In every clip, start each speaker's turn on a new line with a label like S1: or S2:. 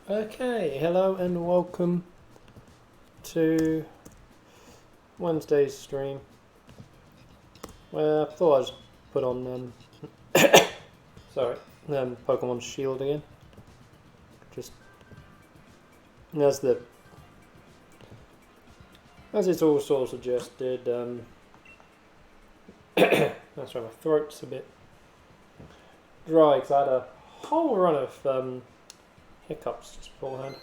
S1: Okay, hello and welcome to Wednesday's stream. Well, I thought I'd just put on Pokemon Shield again. Just as it's all sort of suggested. That's why my throat's a bit dry because I had a whole run of hiccups just beforehand.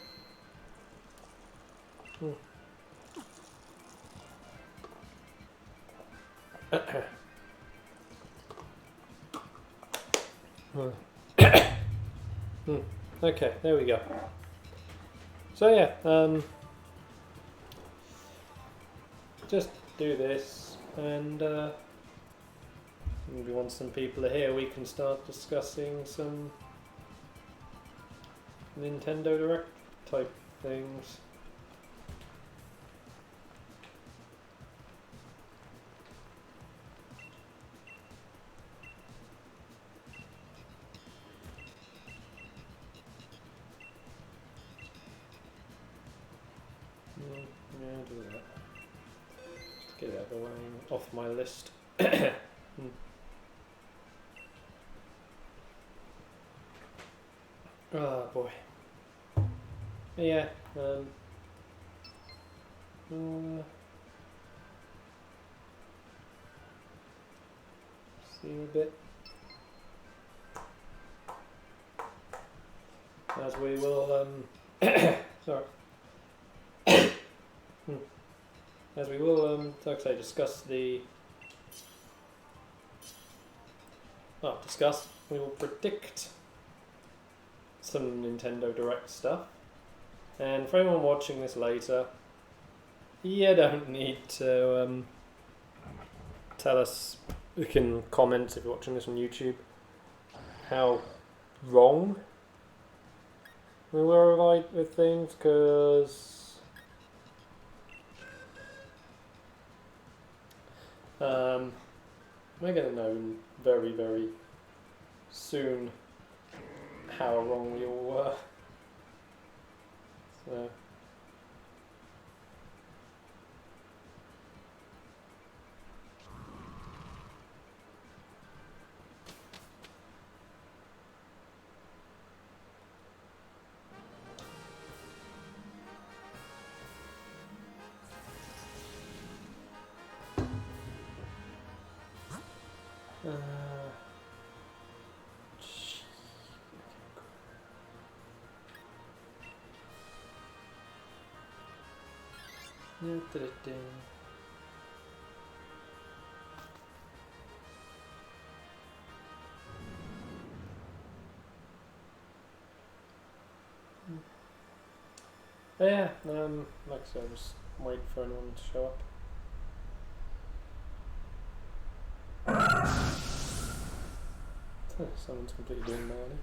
S1: Okay, there we go. So yeah, just do this, and maybe once some people are here, we can start discussing some Nintendo Direct type things. Yeah, do that. Let's get it out of the way, off my list. Oh boy. Yeah. See a bit. As we will, sorry. As we will, like I say, discuss we will predict some Nintendo Direct stuff. And for anyone watching this later, you don't need to tell us, you can comment if you're watching this on YouTube, how wrong we were with things, because we're going to know very, very soon how wrong we all were. So. Yeah, like I said, I'll just wait for anyone to show up. Someone's completely doing Marley.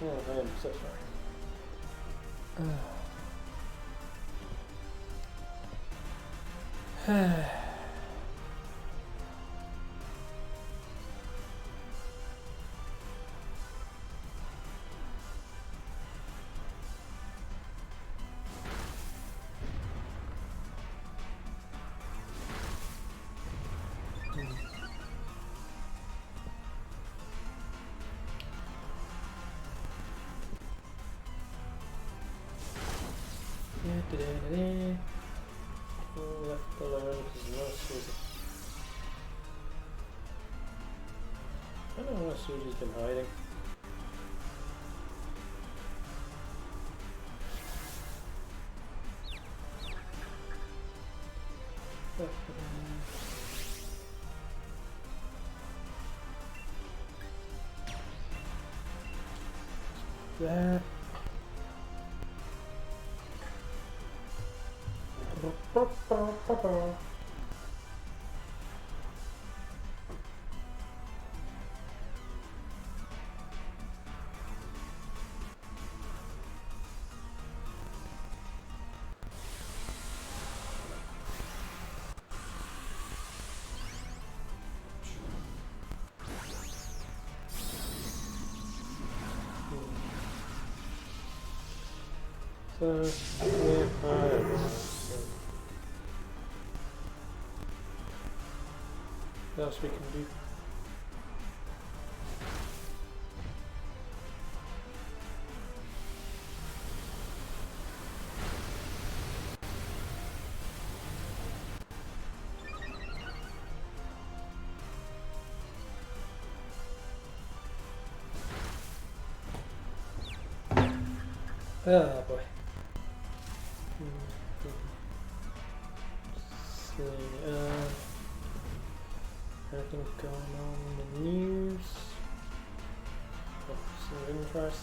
S1: Oh, I am so sorry. Left alone because Susie. I don't know where Susie's been hiding. There. So, yeah, I don't know. What else we can do? Oh boy. Let's see, anything going on in the news? Some interest.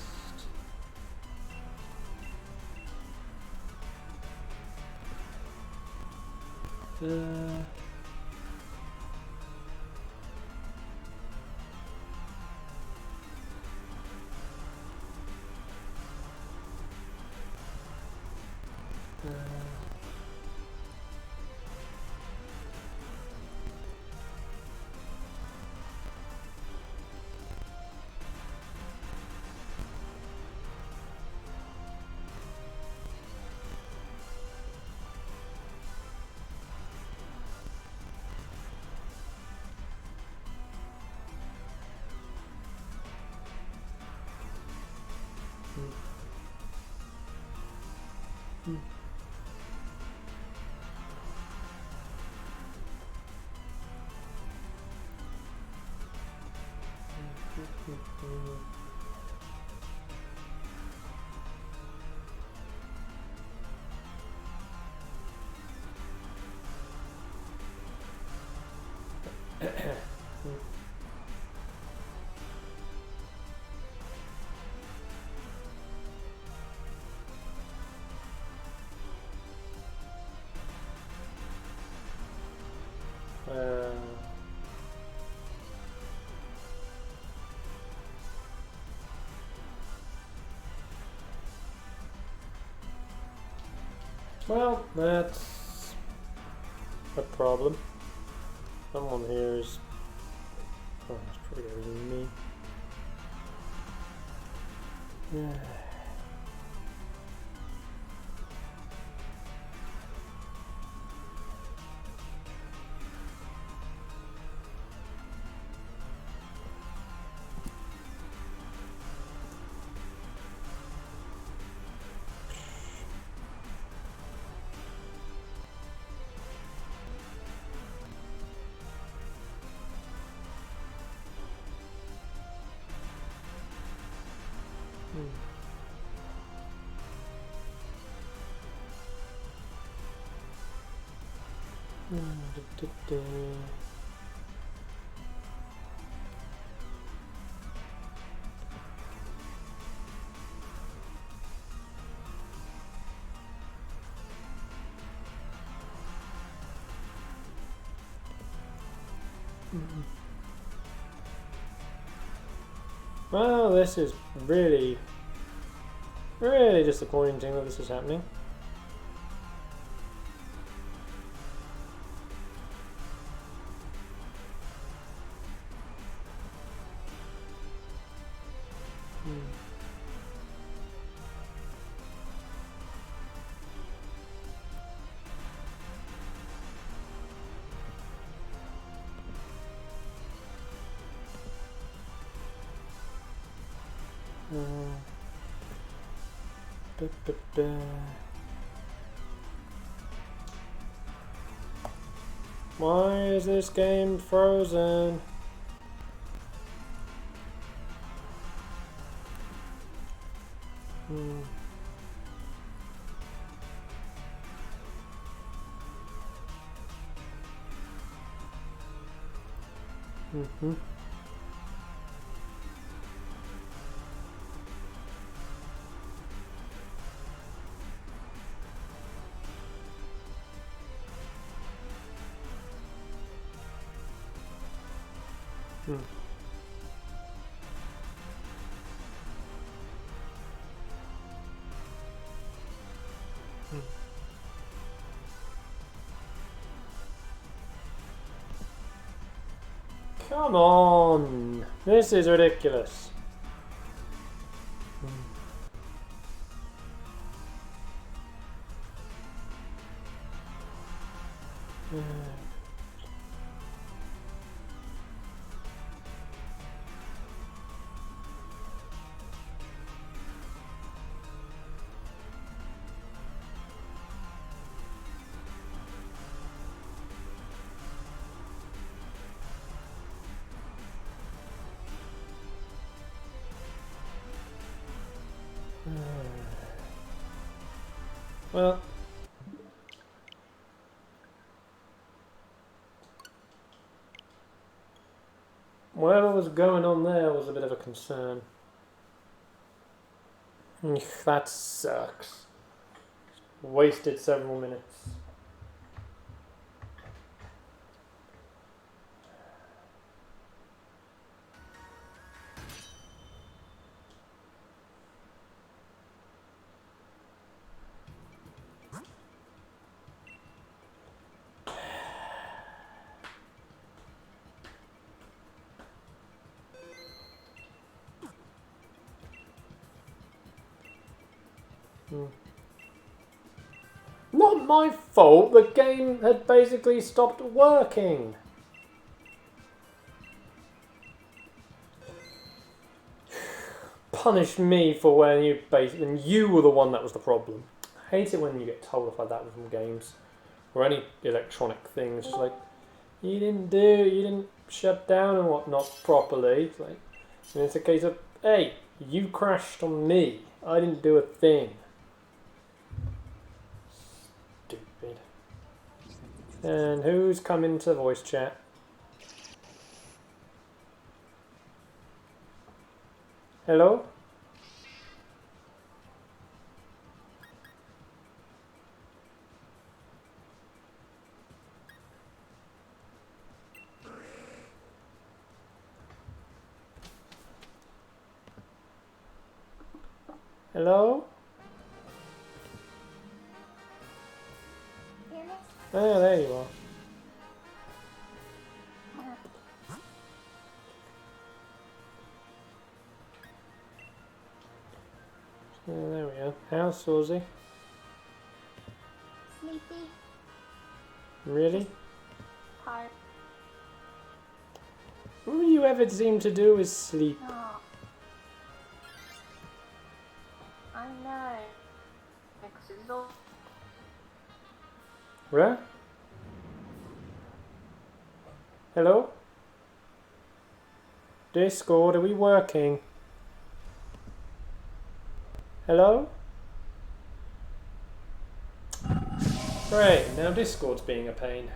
S1: Well, that's a problem. Someone here is... Oh, that's probably everything me. Yeah. Well, this is really disappointing that this is happening. Why is this game frozen? Come on! This is ridiculous. Well, whatever was going on there was a bit of a concern. That sucks. Wasted several minutes. Not my fault, the game had basically stopped working. Punish me for when you were the one that was the problem. I hate it when you get told off like that from games. Or any electronic things. Just like, you didn't shut down and whatnot properly. It's like, and it's a case of, hey, you crashed on me. I didn't do a thing. Stupid. And who's come into voice chat? Hello? Hello? Oh, there you are. Oh, there we are. How's Susie?
S2: Sleepy.
S1: Really?
S2: Tired.
S1: All you ever seem to do is sleep.
S2: Oh. I know. Because it's all...
S1: Where? Hello? Discord, are we working? Hello? Great, now Discord's being a pain.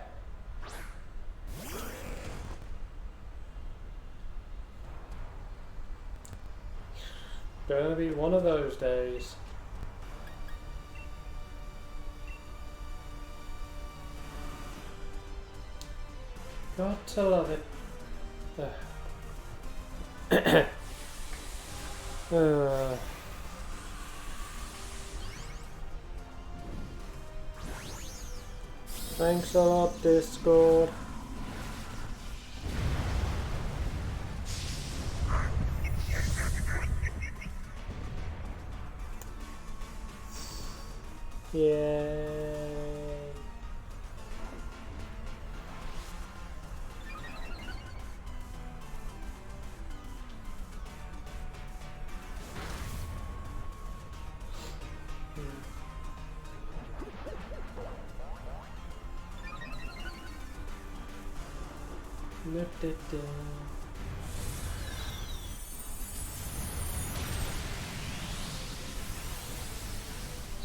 S1: Gonna be one of those days. Got to love it. Thanks a lot, Discord. Yay.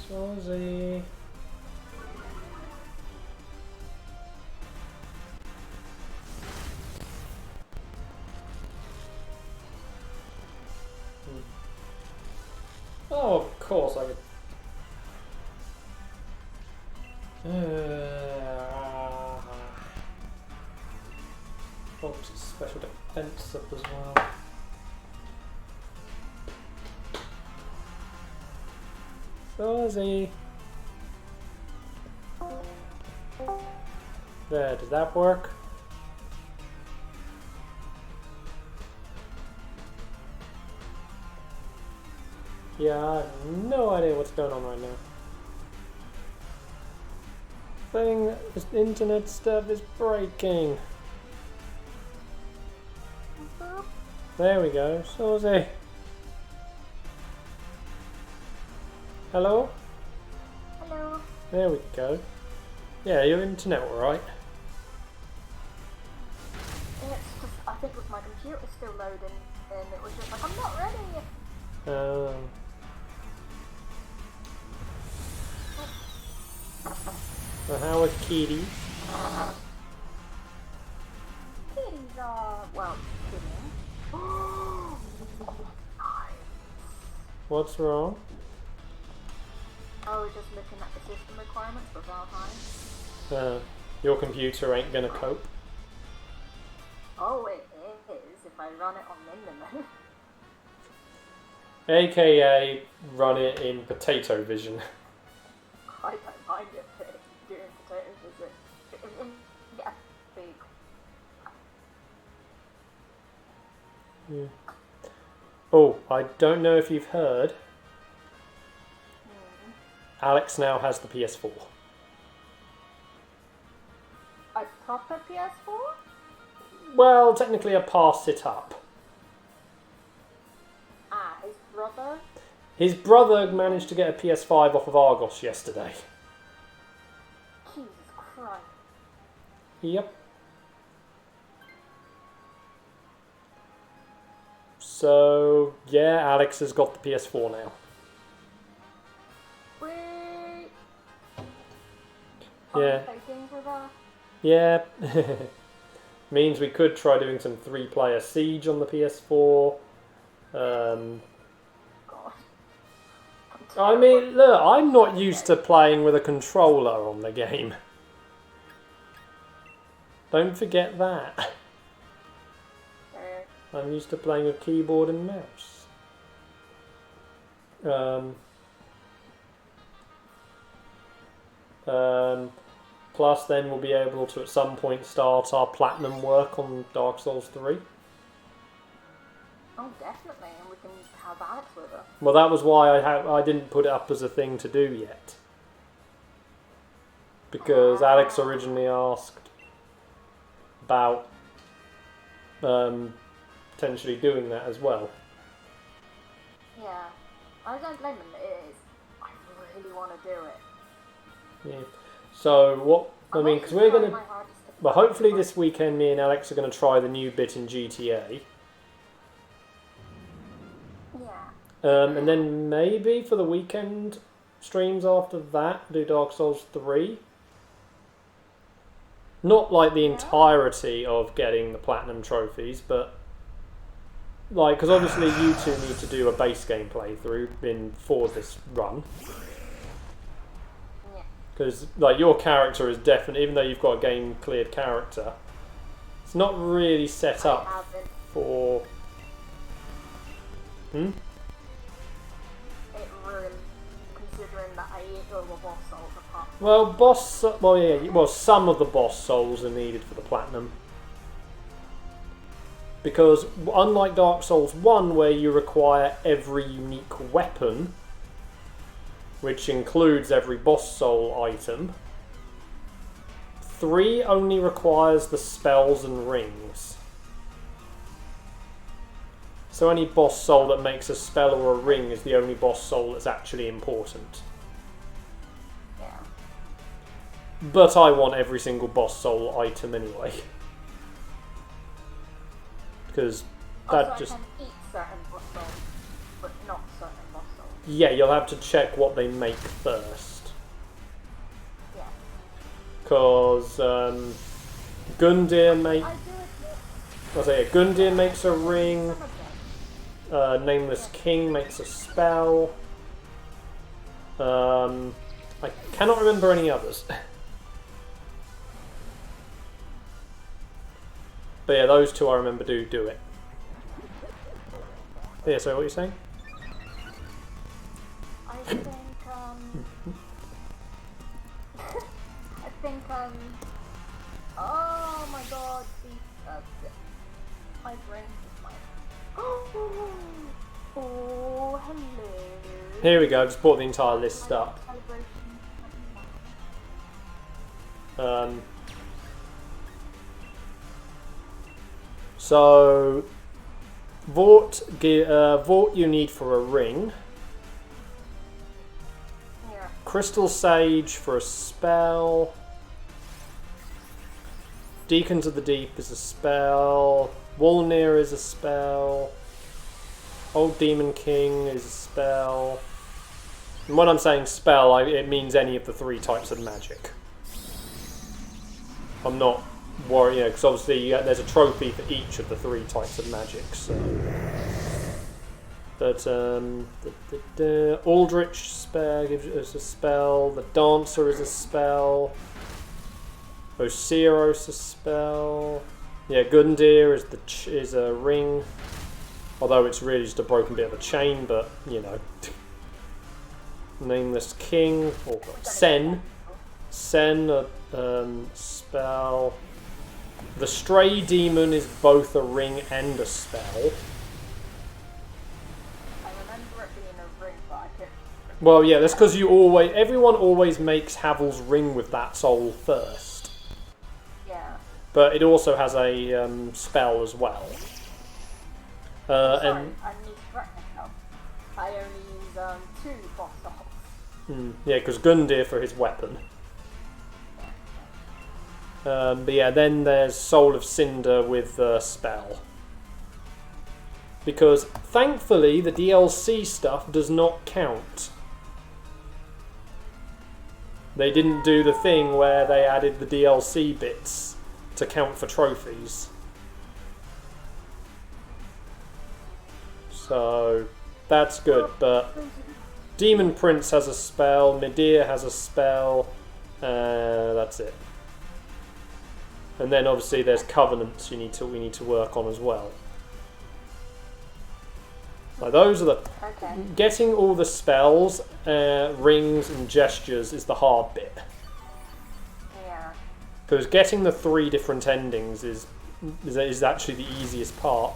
S1: Susie. Oh, of course I could. Oops, special defense up as well. Susie. There, does that work? Yeah, I have no idea what's going on right now. This internet stuff is breaking. There we go, Susie. Hello?
S2: Hello.
S1: There we go. Yeah, your internet alright?
S2: It's just, I think with my computer still loading, and it was just like, I'm not ready.
S1: So how are kitties?
S2: Kitties are, well, kidding. Nice.
S1: What's wrong?
S2: I was just looking at the system requirements for Valheim.
S1: Your computer ain't gonna cope.
S2: Oh, it is if I run it on minimum.
S1: AKA run it in potato vision.
S2: I don't mind it doing potatoes, is it? Yeah, big.
S1: Yeah. Oh, I don't know if you've heard. Alex now has the PS4.
S2: A proper PS4?
S1: Well, technically I passed it up.
S2: Ah, his brother?
S1: His brother managed to get a PS5 off of Argos yesterday.
S2: Jesus Christ.
S1: Yep. So, yeah, Alex has got the PS4 now.
S2: Wait.
S1: Yeah.
S2: Fighting for that?
S1: Yeah. Means we could try doing some 3-player Siege on the PS4.
S2: God.
S1: I mean, look, I'm not used to playing with a controller on the game. Don't forget that. I'm used to playing with keyboard and mouse. Plus then we'll be able to at some point start our platinum work on Dark Souls 3.
S2: Oh, definitely, and we can have Alex with us.
S1: Well, that was why I didn't put it up as a thing to do yet. Because Alex originally asked about potentially doing that as well.
S2: Yeah, I don't blame him. It is. I really want to do it.
S1: Yeah. So what I mean, because we're gonna. Well, hopefully this weekend, me and Alex are going to try the new bit in GTA.
S2: Yeah.
S1: And then maybe for the weekend streams after that, do Dark Souls 3. Not like the entirety of getting the platinum trophies, but like, because obviously you two need to do a base game playthrough for this run. Because like your character is definitely, even though you've got a game cleared character, it's not really set up for.
S2: It really, considering that I eat all the boss souls apart.
S1: Well, some of the boss souls are needed for the platinum. Because unlike Dark Souls 1, where you require every unique weapon, which includes every boss soul item, 3 only requires the spells and rings. So any boss soul that makes a spell or a ring is the only boss soul that's actually important.
S2: Yeah.
S1: But I want every single boss soul item anyway. Because that
S2: also,
S1: just...
S2: I can eat certain boss souls, but not certain boss souls.
S1: Yeah, you'll have to check what they make first.
S2: Yeah.
S1: Because Gundyr make...
S2: I do
S1: Gundyr makes a ring. Nameless King makes a spell. I cannot remember any others. But yeah, those 2 I remember do it. Yeah, so what are you saying?
S2: I think, oh my god, my brain is my... Oh, hello.
S1: Here we go, just brought the entire list up. So, Vort you need for a ring.
S2: Yeah.
S1: Crystal Sage for a spell. Deacons of the Deep is a spell. Wolnir is a spell. Old Demon King is a spell. And when I'm saying spell, it means any of the 3 types of magic. I'm not worried, because obviously there's a trophy for each of the 3 types of magic. So, but the Aldrich spell gives us a spell. The Dancer is a spell. Osiros a spell. Yeah, Gundyr is a ring. Although it's really just a broken bit of a chain, but Nameless King or Sen a spell. The Stray Demon is both a ring and a spell.
S2: I remember it being a ring, but I couldn't.
S1: Well, yeah, that's because everyone always makes Havel's ring with that soul first.
S2: Yeah.
S1: But it also has a spell as well.
S2: Sorry,
S1: And
S2: I need to correct myself. I only use 2 boss souls.
S1: yeah, because Gundyr for his weapon. But yeah, then there's Soul of Cinder with the spell. Because thankfully the DLC stuff does not count. They didn't do the thing where they added the DLC bits to count for trophies. So that's good, but Demon Prince has a spell, Midir has a spell, that's it. And then obviously there's covenants we need to work on as well. Like those are the getting all the spells, rings and gestures is the hard bit.
S2: Yeah.
S1: Because getting the 3 different endings is actually the easiest part.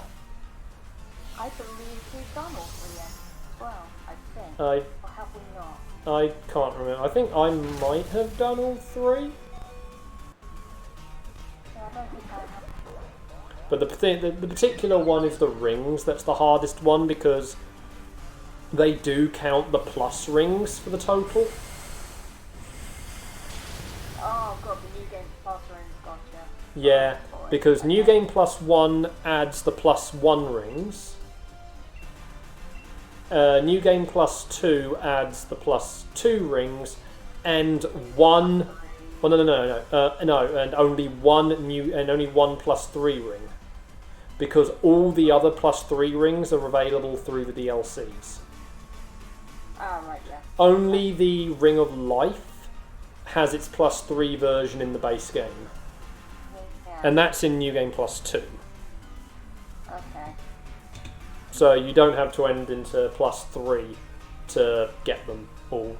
S2: I believe we've done all 3 ends as well, I think. Or have we not?
S1: I can't remember. I think I might have done all 3.
S2: Yeah, I don't think I have.
S1: But the particular one is the rings. That's the hardest one because they do count the plus rings for the total.
S2: Oh god, the New Game Plus rings, gotcha.
S1: Yeah, because New Game Plus 1 adds the plus 1 rings. New Game Plus 2 adds the plus 2 rings, and one. Oh no, and only one plus 3 ring, because all the other plus 3 rings are available through the DLCs.
S2: Oh right, yeah.
S1: Only the Ring of Life has its plus 3 version in the base game, and that's in New Game Plus 2.
S2: Okay.
S1: So you don't have to end into plus 3 to get them all,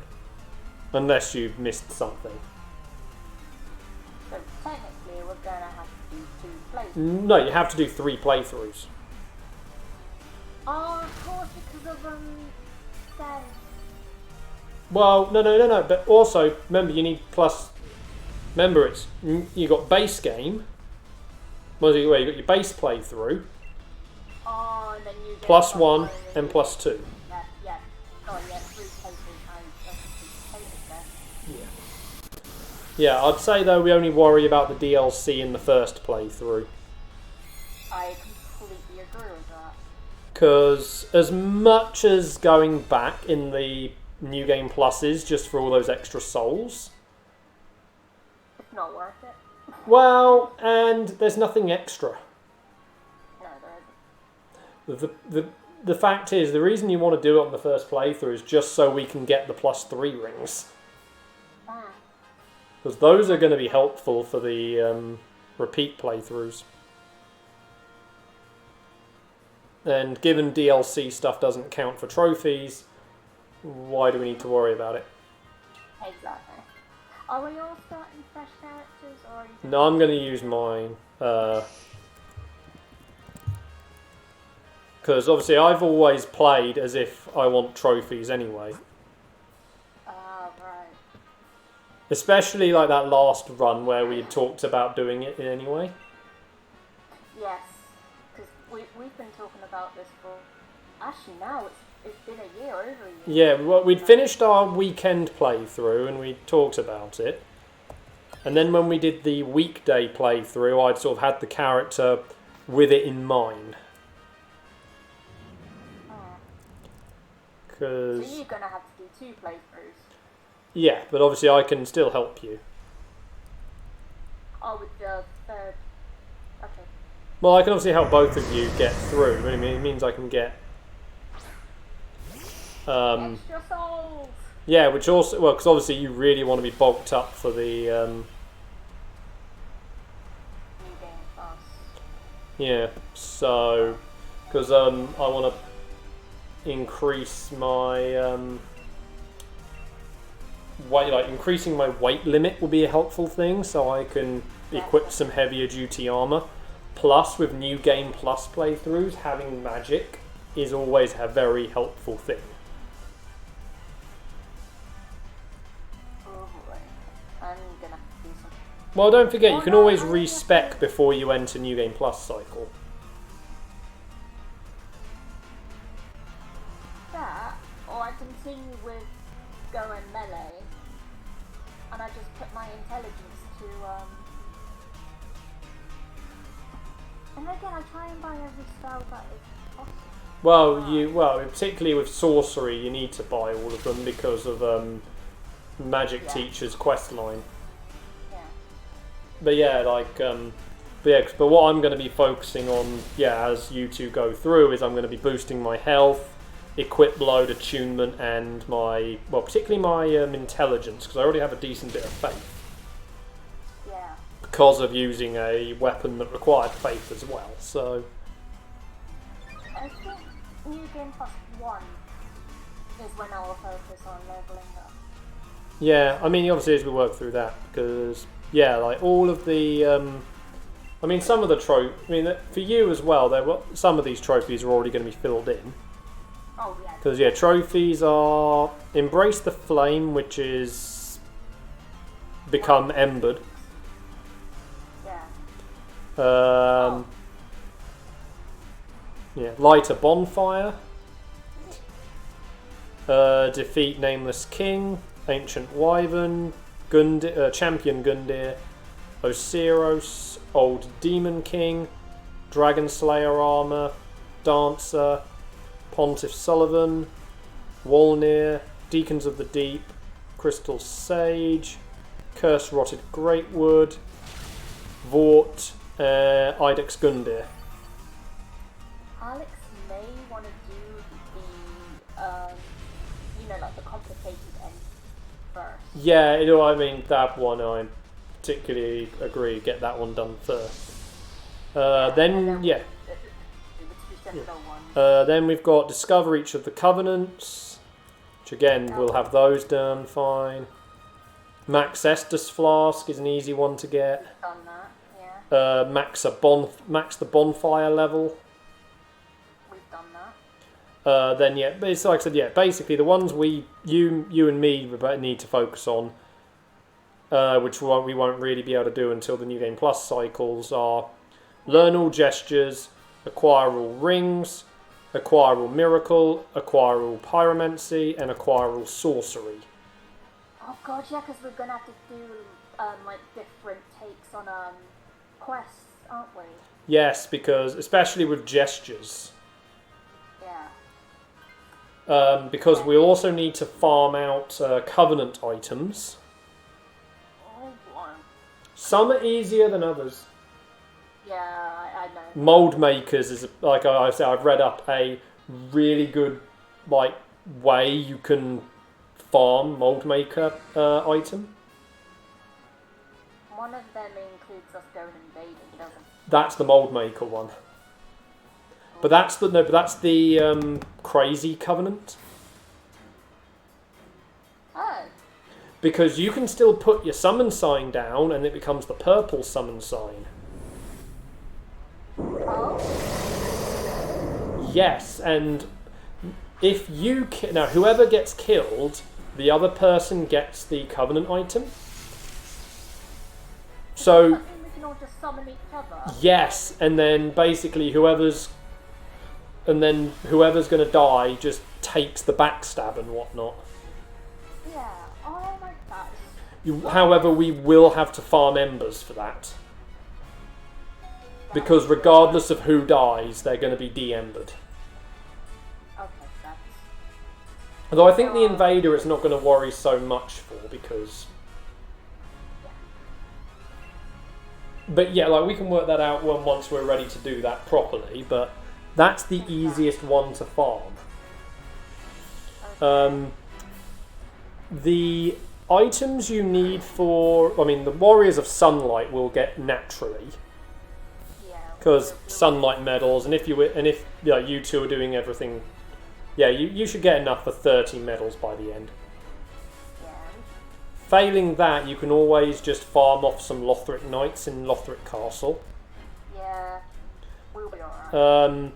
S1: unless you've missed something.
S2: So technically we're going to have to do 2 playthroughs.
S1: No, you have to do 3 playthroughs.
S2: Oh, of course, because of Sen.
S1: Well, no. But also, remember, you need plus. Remember, you got base game. Well, you got your base playthrough.
S2: Oh, and then you get
S1: Plus 1 and plus 2.
S2: Yeah. Oh, yeah, 3 playthroughs.
S1: Yeah, I'd say though we only worry about the DLC in the first playthrough.
S2: I completely agree with that.
S1: Because as much as going back in the New Game Pluses just for all those extra souls,
S2: it's not worth it.
S1: well, and there's nothing extra.
S2: No, there isn't.
S1: The fact is, the reason you want to do it on the first playthrough is just so we can get the plus 3 rings. Because those are going to be helpful for the repeat playthroughs. And given DLC stuff doesn't count for trophies, why do we need to worry about it?
S2: Exactly. Are we all starting fresh characters, or are you...
S1: No, I'm going to use mine. Because obviously I've always played as if I want trophies anyway.
S2: Right.
S1: Especially like that last run where we had talked about doing it anyway.
S2: Yes, because we've been talking about this for... Actually, now it's been a year, over a year.
S1: Yeah, well, we'd finished our weekend playthrough and we talked about it. And then when we did the weekday playthrough, I'd sort of had the character with it in mind.
S2: So
S1: Cause,
S2: you're going to have to do 2 playthroughs.
S1: yeah, but obviously I can still help you.
S2: Oh, with the third. Okay.
S1: Well, I can obviously help both of you get through. I mean, it means I can get.
S2: Extra souls.
S1: Yeah, which also, well, because obviously you really want to be bulked up for the.
S2: New game plus.
S1: Yeah, so because I want to increase my weight. Like increasing my weight limit will be a helpful thing, so I can equip some heavier duty armor. Plus, with New Game Plus playthroughs, having magic is always a very helpful thing.
S2: Oh boy. I'm gonna do some.
S1: Well, don't forget, you can always respec before you enter New Game Plus cycle.
S2: That, or I continue with going melee, and I just put my intelligence to, and again, I try and buy every spell that is possible.
S1: Well, particularly with sorcery, you need to buy all of them because of Magic Teacher's quest line.
S2: Yeah.
S1: But yeah, but what I'm going to be focusing on, as you two go through, is I'm going to be boosting my health, equip load, attunement, and particularly my intelligence, because I already have a decent bit of faith.
S2: Yeah.
S1: Because of using a weapon that required faith as well, so.
S2: I think New Game Plus 1 is when I will focus on leveling up.
S1: Yeah, I mean, obviously as we work through that, because, all of the, some of the for you as well, some of these trophies are already going to be filled in.
S2: Oh, yeah.
S1: Because, trophies are Embrace the Flame, which is become Embered.
S2: Yeah.
S1: Light a Bonfire. Defeat Nameless King, Ancient Wyvern, Champion Gundyr, Osiros, Old Demon King, Dragon Slayer Armor, Dancer, Pontiff Sullivan, Wolnir, Deacons of the Deep, Crystal Sage, Curse Rotted Greatwood, Vort, Ibex Gundyr.
S2: Alex may want to do the complicated end first.
S1: Yeah, that one I particularly agree. Get that one done first. Then we've got Discover Each of the Covenants, which again we'll have those done fine. Max Estus Flask is an easy one to get.
S2: Done that, yeah.
S1: Max the bonfire level.
S2: We've done that.
S1: But it's like I said, basically the ones you and me need to focus on, which we won't really be able to do until the New Game Plus cycles, are Learn All Gestures, Acquire All Rings, Acquire All Miracle, Acquire All Pyromancy, and Acquire All Sorcery.
S2: Oh god, yeah, because we're going to have to do different takes on quests, aren't we?
S1: Yes, because especially with gestures.
S2: Yeah.
S1: Because we also need to farm out Covenant items.
S2: Oh boy.
S1: Some are easier than others.
S2: Yeah, I know.
S1: Mold Makers is, like I said, I've read up a really good way you can farm Mold Maker item.
S2: One of them includes us going invading, doesn't it?
S1: That's the Mold Maker one. But that's the Crazy Covenant.
S2: Oh.
S1: Because you can still put your summon sign down and it becomes the purple summon sign.
S2: Oh?
S1: Yes, and if you now whoever gets killed, the other person gets the Covenant item. So
S2: we can all just summon each other.
S1: yes, and then basically whoever's going to die just takes the backstab and whatnot.
S2: Yeah, I like that.
S1: However, we will have to farm embers for that. Because regardless of who dies, they're going to be de-embered.
S2: Okay, that's...
S1: Although I think the Invader is not going to worry so much for, because... But yeah, like we can work that out once we're ready to do that properly. But that's the easiest one to farm. The items you need for, I mean, the Warriors of Sunlight will get naturally. Because sunlight medals, and if you two are doing everything, yeah, you should get enough for 30 medals by the end.
S2: Yeah.
S1: Failing that, you can always just farm off some Lothric Knights in Lothric Castle.
S2: Yeah, we'll be alright.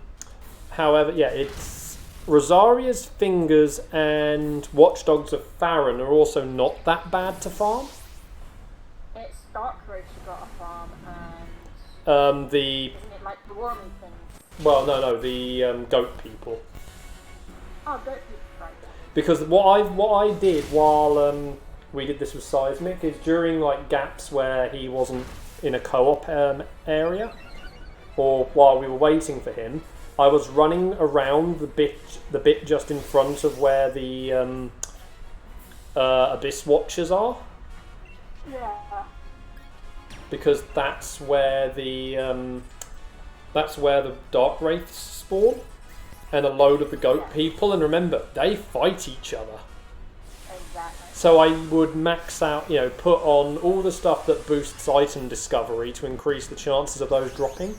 S1: However, yeah, it's Rosaria's Fingers and Watchdogs of Farron are also not that bad to farm.
S2: It's Darkroach you got to farm, and
S1: The
S2: isn't it like the wormy things?
S1: well, no, the goat people.
S2: Oh, goat people, right.
S1: Because what I did while we did this with Seismic is during like gaps where he wasn't in a co-op area, or while we were waiting for him, I was running around the bit just in front of where the Abyss Watchers are.
S2: Yeah.
S1: Because that's where the Dark Wraiths spawn, and a load of the goat people. And remember, they fight each other.
S2: Exactly.
S1: So I would max out, put on all the stuff that boosts item discovery to increase the chances of those dropping.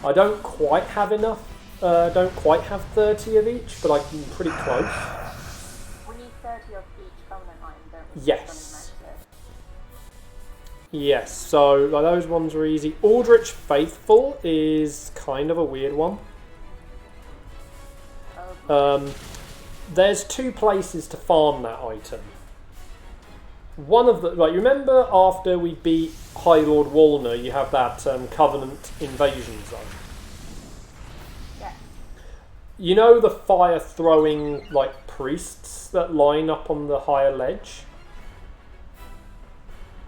S1: I don't quite have enough. Don't quite have 30 of each, but I'm pretty close.
S2: We need 30 of each covenant item, don't we?
S1: Yes. Yes, so like, those ones are easy. Aldrich Faithful is kind of a weird one. There's two places to farm that item. One of the, like, you remember after we beat High Lord Walner, you have that Covenant invasion zone.
S2: Yeah.
S1: You know the fire throwing like priests that line up on the higher ledge?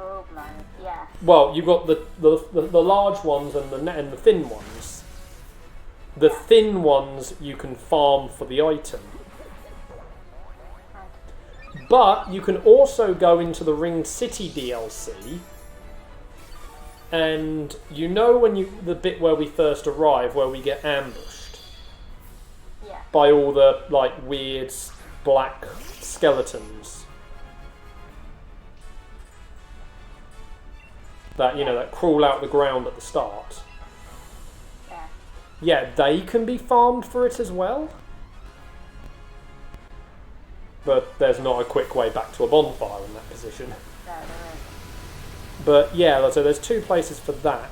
S2: Oh, blind. Yeah.
S1: Well, you've got the large ones and the thin ones. The thin ones you can farm for the item. But you can also go into the Ringed City DLC, and when the bit where we first arrive, where we get ambushed by all the like weird black skeletons that that crawl out the ground at the start. Yeah, they can be farmed for it as well. But there's not a quick way back to a bonfire in that position. But yeah, so there's two places for that.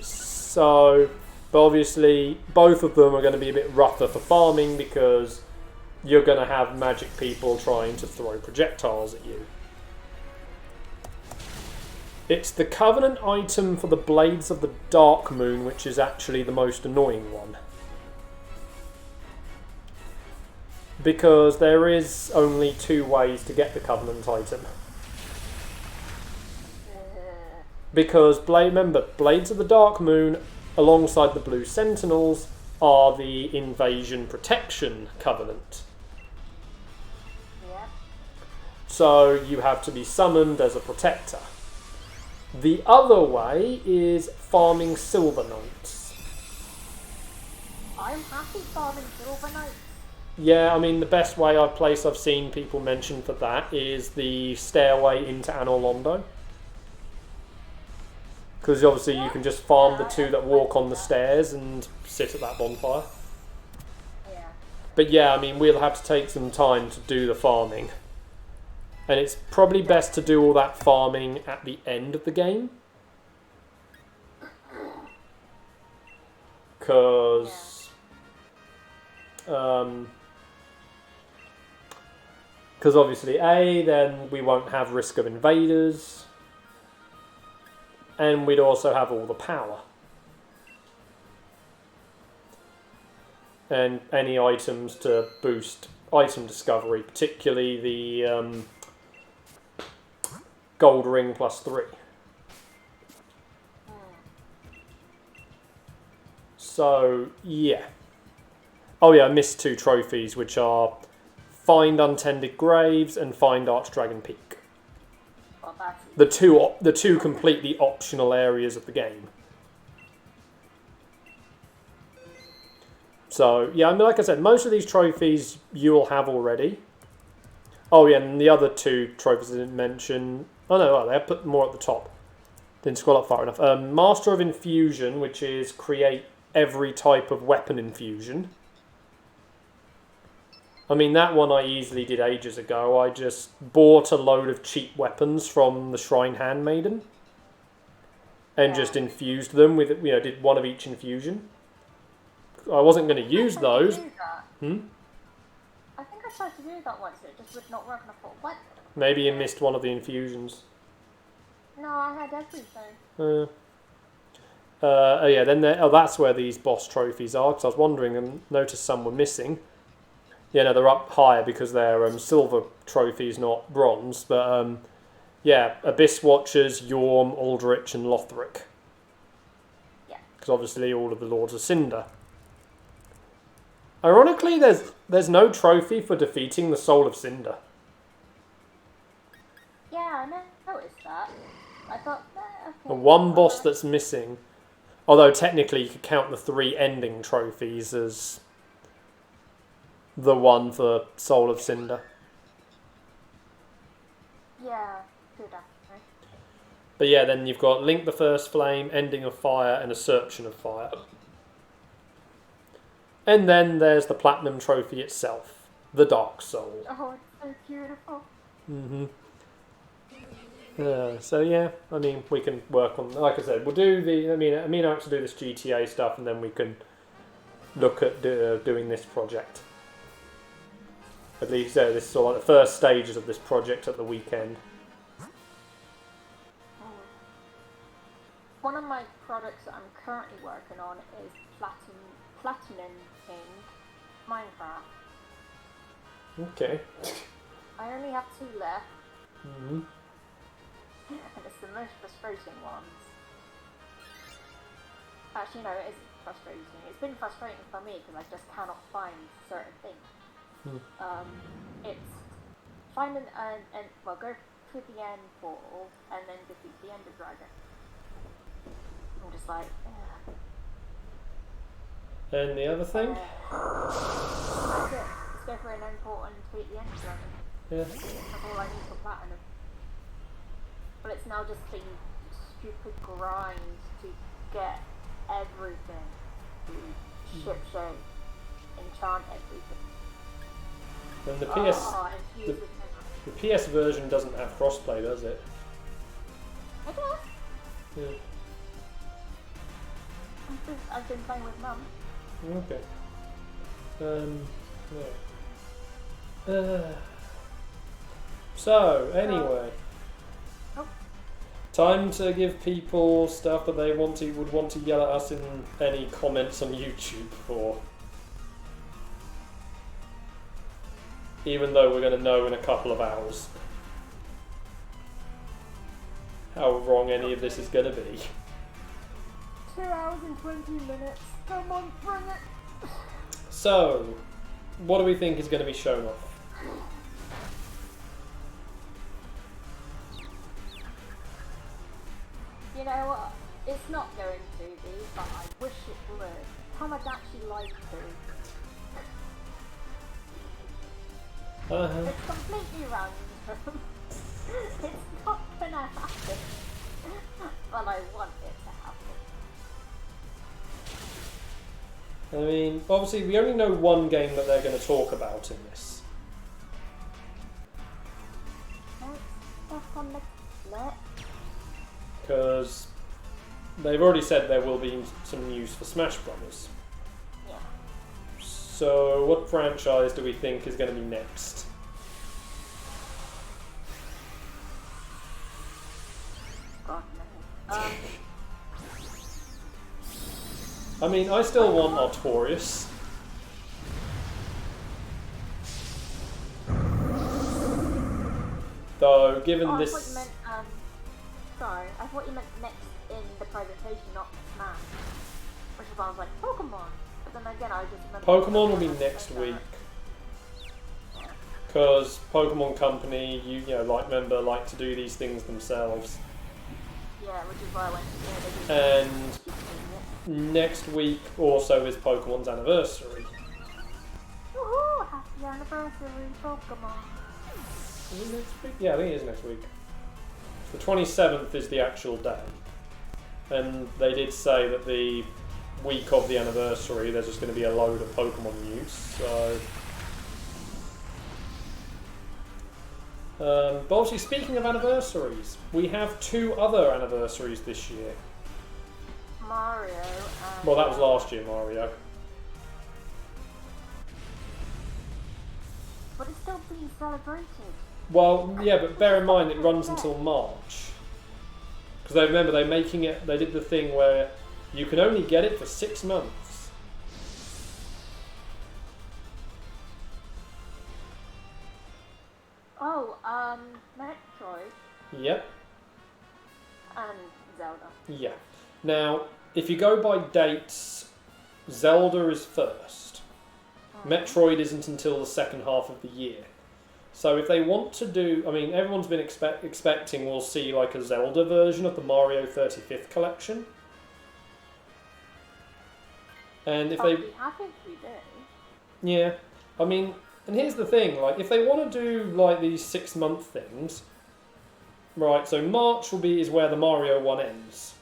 S1: So, but obviously, both of them are going to be a bit rougher for farming because you're going to have magic people trying to throw projectiles at you. It's the Covenant item for the Blades of the Dark Moon, which is actually the most annoying one. Because there is only two ways to get the Covenant item. Because, remember, Blades of the Dark Moon, alongside the Blue Sentinels, are the Invasion Protection Covenant. So you have to be summoned as a protector. The other way is farming Silver Knights.
S2: I'm happy farming Silver Knights.
S1: Yeah, I mean, the best place I've seen people mention for that is the stairway into Anor Londo. Because obviously you can just farm the two that walk on the stairs and sit at that bonfire.
S2: Yeah.
S1: But yeah, I mean, we'll have to take some time to do the farming. And it's probably best to do all that farming at the end of the game. Because obviously, then we won't have risk of invaders. And we'd also have all the power. And any items to boost item discovery, particularly the Gold Ring +3. So, yeah. Oh yeah, I missed two trophies, which are Find Untended Graves and Find Archdragon Peak.
S2: Well, that's
S1: the two completely optional areas of the game. So yeah, I mean, like I said, most of these trophies you will have already. Oh yeah, and the other two trophies I didn't mention. Oh no, well, they have put more at the top. Didn't scroll up far enough. Master of Infusion, which is create every type of weapon infusion. I mean, that one I easily did ages ago. I just bought a load of cheap weapons from the Shrine Handmaiden and just infused them with, did one of each infusion. I wasn't going to use those.
S2: I think I tried to do that once, it just would not work, and I thought, what?
S1: Maybe you missed one of the infusions.
S2: No, I had everything.
S1: Yeah, then that's where these boss trophies are, because I was wondering and noticed some were missing. Yeah, no, they're up higher because they're silver trophies, not bronze. But yeah, Abyss Watchers, Yorm, Aldrich, and Lothric.
S2: Yeah.
S1: Because obviously all of the Lords of Cinder. Ironically, there's no trophy for defeating the Soul of Cinder.
S2: Yeah, I noticed that. I thought, okay.
S1: The one boss that's missing, although technically you could count the 3 ending trophies as the one for Soul of Cinder.
S2: Yeah, good actually.
S1: But yeah, then you've got Link the First Flame, Ending of Fire, and Assertion of Fire. And then there's the Platinum Trophy itself, the Dark Soul.
S2: Oh, it's so beautiful.
S1: So yeah, I mean, we can work on, like I said, we'll do the, I mean, I have to do this GTA stuff, and then we can look at doing this project. At least this is sort of like the first stages of this project at the weekend.
S2: One of my projects that I'm currently working on is Platinum King Minecraft.
S1: Okay.
S2: I only have 2 left.
S1: Mm-hmm.
S2: And it's the most frustrating ones. Actually, no, it isn't frustrating. It's been frustrating for me because I just cannot find certain things. It's finding well, go to the end portal and then defeat the Ender Dragon. I'm just like, ugh.
S1: And the other thing?
S2: That's it. Just go for an end portal and defeat the Ender Dragon.
S1: Yeah.
S2: That's all I need for platinum. But it's now just been stupid grind to get everything. To ship shape, enchant everything.
S1: And the PS version doesn't have crossplay, does it?
S2: It does.
S1: Yeah.
S2: I've been playing with Mum.
S1: Okay. So anyway, time to give people stuff that they would want to yell at us in any comments on YouTube for. Even though we're going to know in a couple of hours how wrong any of this is going to be.
S2: 2 hours and 20 minutes. Come on, bring it.
S1: So, what do we think is going to be shown off?
S2: You know what? It's not going to be, but I wish it would. Tom, I'd actually like to. It's completely random. It's not gonna happen. But I want it to happen.
S1: I mean, obviously we only know one game that they're going to talk about in this.
S2: Stuff on the split.
S1: Because they've already said there will be some news for Smash Brothers.
S2: Yeah.
S1: So what franchise do we think is going to be next?
S2: God no.
S1: I mean, I still want Artorias. Though, given this...
S2: I thought you meant, sorry, I thought you meant next in the presentation, not Smash. Which is why I was like, Pokemon. But then again, I just remember...
S1: Pokemon will be next week. Because Pokemon Company, you know, like to do these things themselves.
S2: Yeah, which is why I went to yeah,
S1: And next week also is Pokemon's anniversary.
S2: Woohoo! Happy anniversary, Pokemon!
S1: Is it next week? Yeah, I think it is next week. The 27th is the actual day. And they did say that the week of the anniversary there's just going to be a load of Pokemon news, so... but obviously, speaking of anniversaries, we have 2 other anniversaries this year.
S2: Mario and...
S1: Well, that was last year, Mario.
S2: But it's still being celebrated.
S1: Well, yeah, but bear in mind it runs until March. Because they remember they did the thing where you can only get it for 6 months.
S2: Oh, Metroid
S1: Yep.
S2: and Zelda.
S1: Yeah. Now, if you go by dates, Zelda is first. Metroid isn't until the second half of the year. So if they want to do... I mean, everyone's been expecting we'll see like a Zelda version of the Mario 35th collection. And if
S2: I'd be happy if we do.
S1: Yeah. I mean, and here's the thing, like, if they want to do, like, these 6-month things... Right, so March is where the Mario one ends.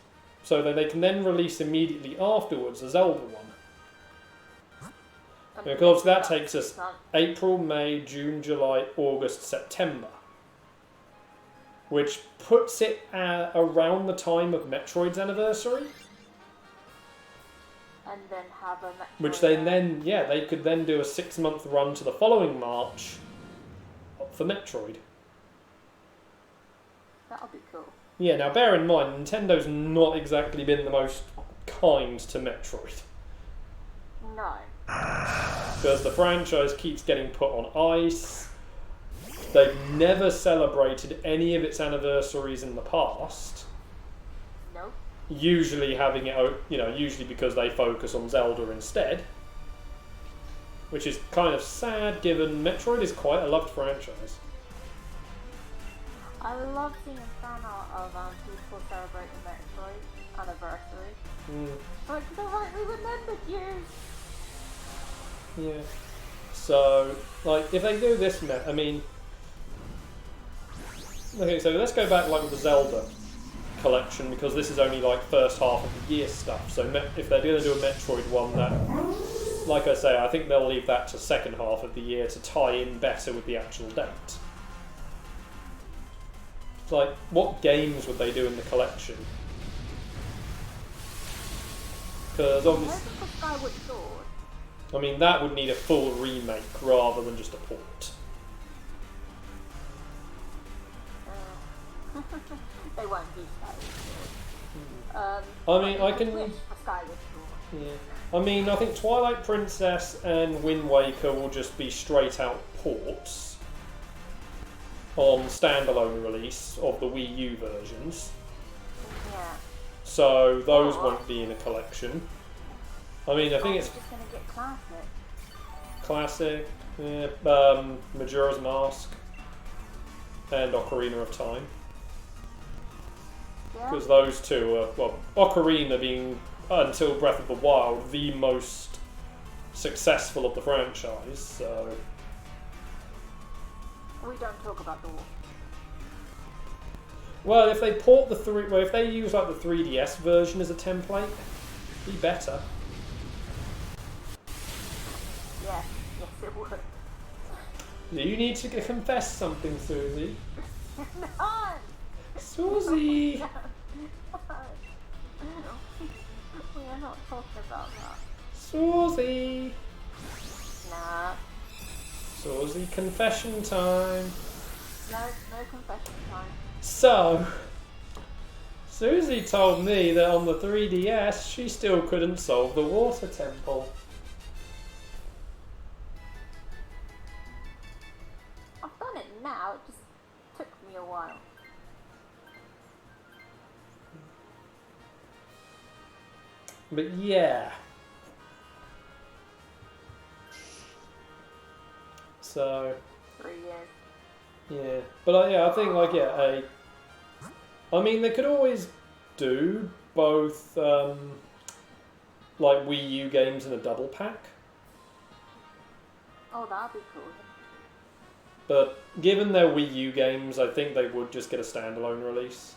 S1: So that they can then release immediately afterwards a Zelda one. Because obviously that takes us April, May, June, July, August, September. Which puts it around the time of Metroid's anniversary.
S2: And then have a Metroid.
S1: Which they could then do a 6-month run to the following March for Metroid.
S2: That'll be cool.
S1: Yeah, now bear in mind, Nintendo's not exactly been the most kind to Metroid.
S2: No.
S1: Because the franchise keeps getting put on ice. They've never celebrated any of its anniversaries in the past.
S2: Nope.
S1: Usually usually because they focus on Zelda instead. Which is kind of sad given Metroid is quite a loved franchise.
S2: I love seeing fan art of people celebrating Metroid anniversary. Like, we remembered you!
S1: Yeah. So, like, if they do this, I mean... Okay, so let's go back, like, with the Zelda collection, because this is only, like, first half of the year stuff. So if they're going to do a Metroid one, that, like I say, I think they'll leave that to second half of the year to tie in better with the actual date. Like, what games would they do in the collection? Because obviously...
S2: Where's the Skyward Sword?
S1: I mean, that would need a full remake rather than just a port.
S2: They won't do Skyward Sword.
S1: I mean, I can...
S2: Wish for Skyward Sword.
S1: Yeah. I mean, I think Twilight Princess and Wind Waker will just be straight out ports on standalone release of the Wii U versions.
S2: Yeah.
S1: So those won't be in a collection. I mean, I think it's
S2: just gonna get
S1: classic, Majora's Mask, and Ocarina of Time. Because those two are, well, Ocarina being, until Breath of the Wild, the most successful of the franchise, so...
S2: We don't talk about the war.
S1: Well, if they port if they use like the 3DS version as a template, it'd be better.
S2: Yes, it would.
S1: You need to confess something, Susie.
S2: No!
S1: Susie!
S2: No. We are not talking about that.
S1: Susie!
S2: Nah.
S1: Susie, confession time.
S2: No confession time.
S1: So, Susie told me that on the 3DS she still couldn't solve the water temple.
S2: I've done it now, it just took me a while.
S1: But yeah. So,
S2: 3 years.
S1: Yeah, but I think like I mean they could always do both like Wii U games in a double pack.
S2: Oh, that'd be cool.
S1: But given their Wii U games, I think they would just get a standalone release.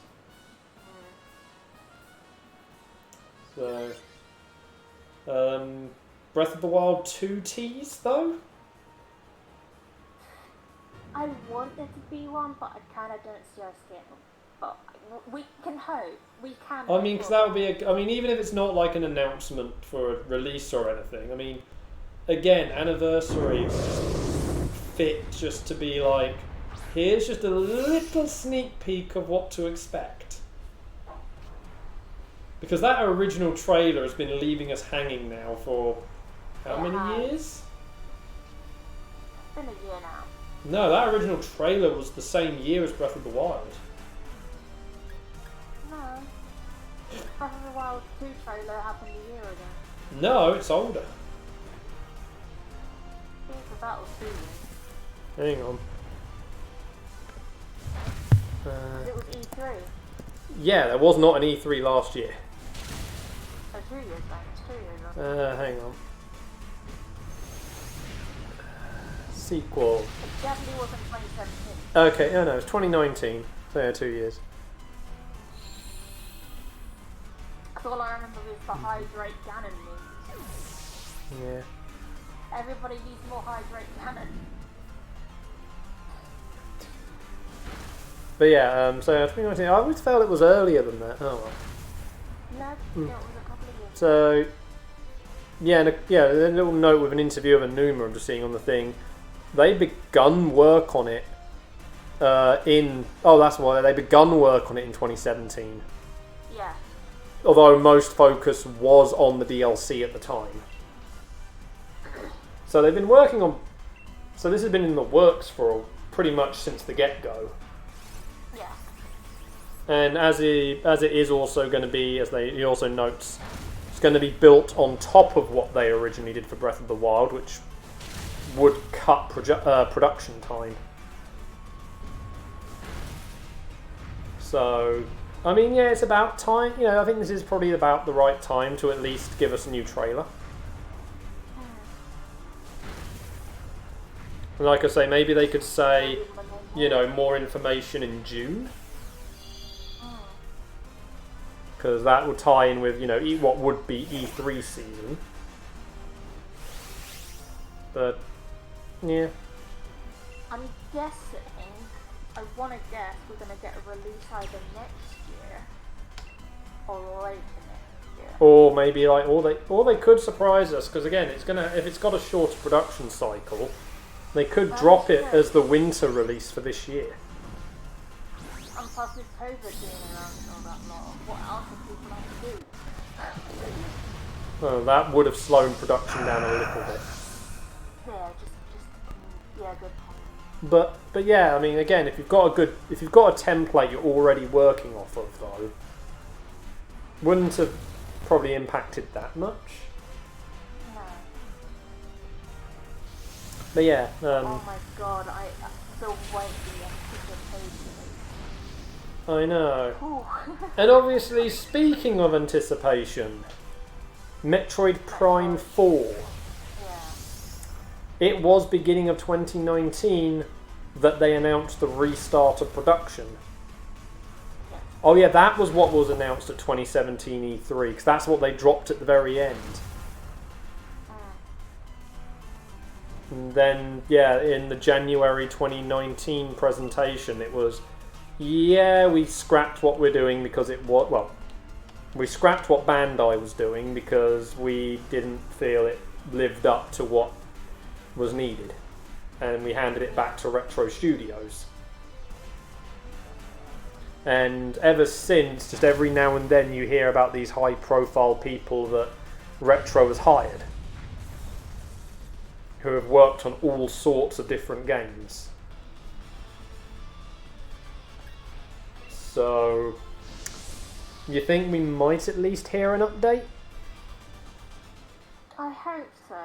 S1: So, Breath of the Wild 2 tease though?
S2: I want there to be one, but I kind of don't see us getting one. But we can hope. We can.
S1: I mean, because that would be I mean, even if it's not like an announcement for a release or anything, I mean, again, anniversary fit just to be like, here's just a little sneak peek of what to expect. Because that original trailer has been leaving us hanging now for how many years?
S2: It's been a year now.
S1: No, that original trailer was the same year as Breath of the Wild.
S2: No. Breath of the Wild 2 trailer happened a year ago.
S1: No, it's older.
S2: I think that was 2 years.
S1: Hang on.
S2: It was E3.
S1: Yeah, there was not an E3 last year.
S2: Oh, 2 years then. It's 2 years ago.
S1: Hang on. Sequel.
S2: It definitely wasn't 2017.
S1: Okay, no, it's 2019. So yeah, 2 years.
S2: That's all I remember is the Hydrate Ganon memes.
S1: Yeah.
S2: Everybody needs more Hydrate Ganon.
S1: But yeah, so 2019. I always felt it was earlier than that. Oh well.
S2: No, it was a couple of years.
S1: So yeah, a little note with an interview of Enuma I'm just seeing on the thing. They begun work on it that's why they begun work on it in 2017.
S2: Yeah.
S1: Although most focus was on the DLC at the time. So they've been working on. So this has been in the works for pretty much since the get-go.
S2: Yeah.
S1: And as it is also going to be, he also notes, it's going to be built on top of what they originally did for Breath of the Wild, which would cut production time. So, I mean, yeah, it's about time. You know, I think this is probably about the right time to at least give us a new trailer. And like I say, maybe they could say, you know, more information in June. Because that would tie in with, you know, what would be E3 season. But, yeah.
S2: I'm guessing, I want to guess we're going to get a release either next year or later next year.
S1: Or maybe like, or they could surprise us, because again, if it's got a shorter production cycle, they could drop it as the winter release for this year.
S2: And plus with COVID being around for that long, what else are people have to do?
S1: Well, that would have slowed production down a little bit.
S2: Yeah, good point.
S1: But yeah, I mean, again, if you've got a template you're already working off of, though, wouldn't have probably impacted that much.
S2: No.
S1: But yeah.
S2: Oh my god, I still wait the anticipation.
S1: I know.
S2: Ooh.
S1: And obviously, speaking of anticipation, Metroid Prime 4. It was beginning of 2019 that they announced the restart of production.
S2: Yeah.
S1: Oh yeah, that was what was announced at 2017 E3, because that's what they dropped at the very end. And then, yeah, in the January 2019 presentation, it was, yeah, we scrapped what we're doing because we scrapped what Bandai was doing because we didn't feel it lived up to what was needed, and we handed it back to Retro Studios. And ever since, just every now and then you hear about these high profile people that Retro has hired, who have worked on all sorts of different games. So, you think we might at least hear an update?
S2: I hope so.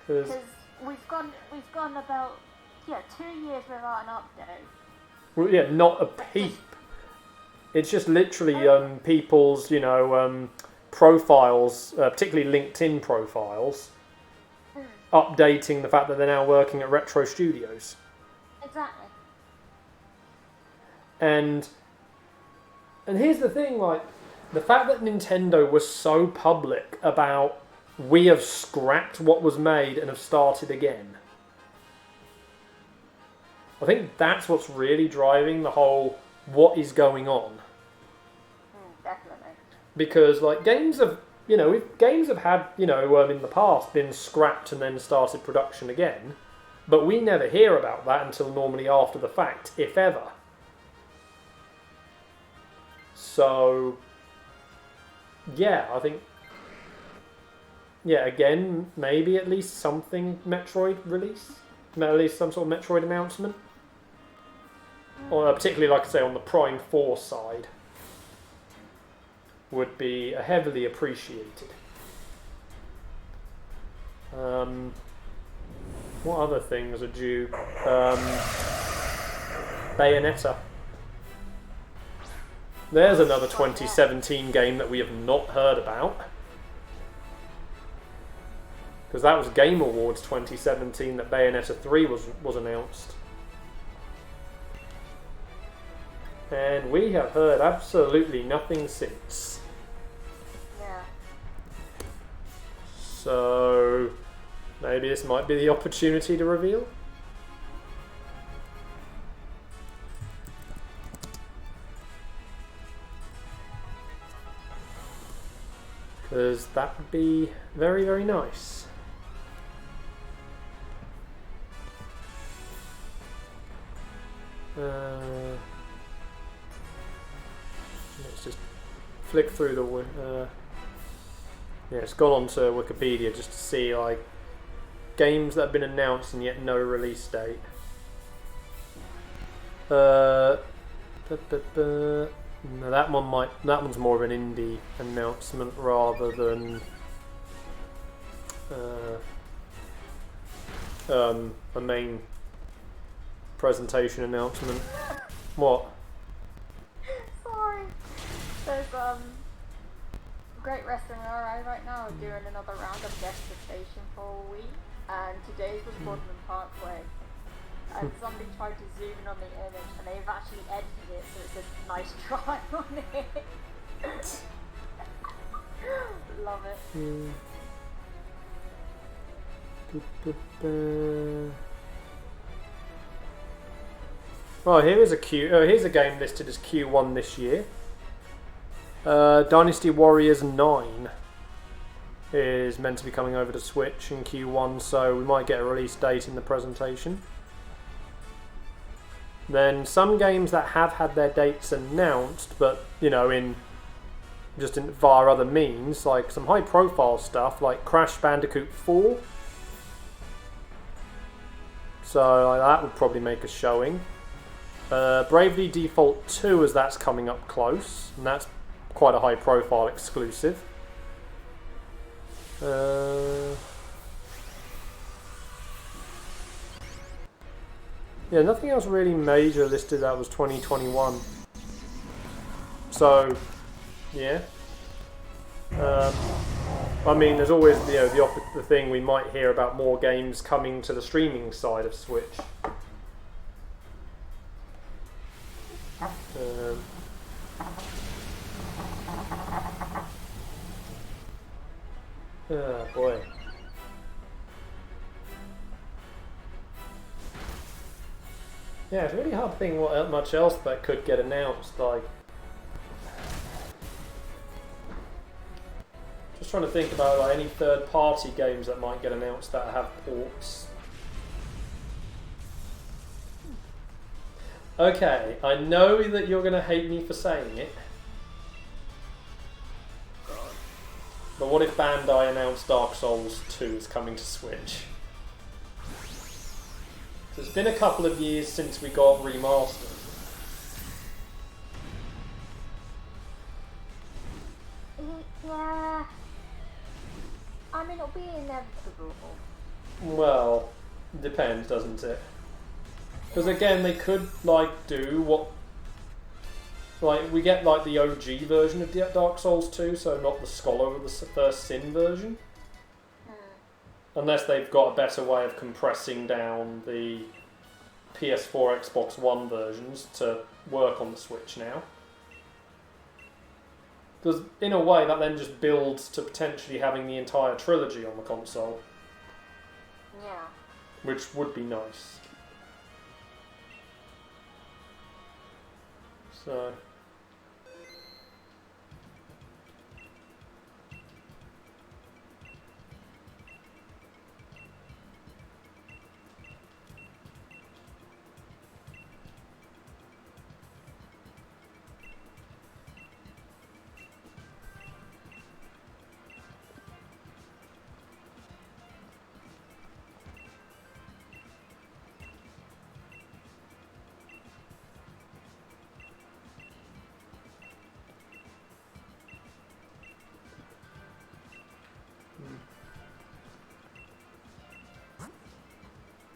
S1: Because
S2: we've gone about Yeah, 2 years without an update.
S1: Well, yeah, not a peep. It's just literally people's, profiles, particularly LinkedIn profiles, updating the fact that they're now working at Retro Studios.
S2: Exactly.
S1: And here's the thing, like, the fact that Nintendo was so public about we have scrapped what was made and have started again. I think that's what's really driving the whole what is going on.
S2: Definitely.
S1: Because like games have had in the past been scrapped and then started production again, but we never hear about that until normally after the fact, if ever. So yeah, I think again maybe at least something Metroid release, at least some sort of Metroid announcement, or particularly like I say on the Prime 4 side, would be heavily appreciated. What other things are due? Bayonetta. There's another 2017 game that we have not heard about. Because that was Game Awards 2017 that Bayonetta 3 was announced. And we have heard absolutely nothing since.
S2: Yeah.
S1: So maybe this might be the opportunity to reveal. Because that would be very, very nice. Let's just flick through the it's gone on to Wikipedia just to see like games that have been announced and yet no release date. No, that one's more of an indie announcement rather than a main presentation announcement. What?
S2: Sorry. There's Great Wrestling RI right now are doing another round of guest station for a week, and today's was Bodmin Parkway. And somebody tried to zoom in on the image, and they've actually edited it so it says "nice try" on it. Love it.
S1: Oh, here's a game listed as Q1 this year. Dynasty Warriors 9 is meant to be coming over to Switch in Q1, so we might get a release date in the presentation. Then some games that have had their dates announced, but via other means, like some high-profile stuff, like Crash Bandicoot 4. So that would probably make a showing. Bravely Default 2, as that's coming up close, and that's quite a high-profile exclusive. Yeah, nothing else really major listed that was 2021. So, yeah. I mean, there's always the thing we might hear about more games coming to the streaming side of Switch. Oh boy. Yeah, it's really hard to think what much else that could get announced. Like, just trying to think about like any third-party games that might get announced that have ports. Okay, I know that you're going to hate me for saying it. But what if Bandai announced Dark Souls 2 is coming to Switch? So it's been a couple of years since we got remastered.
S2: Yeah. I mean, it'll be inevitable.
S1: Well, depends, doesn't it? Because again, they could like do what, like we get like the OG version of Dark Souls 2, so not the Scholar of the First Sin version. Unless they've got a better way of compressing down the PS4, Xbox One versions to work on the Switch now. Because in a way that then just builds to potentially having the entire trilogy on the console.
S2: Yeah.
S1: Which would be nice. So...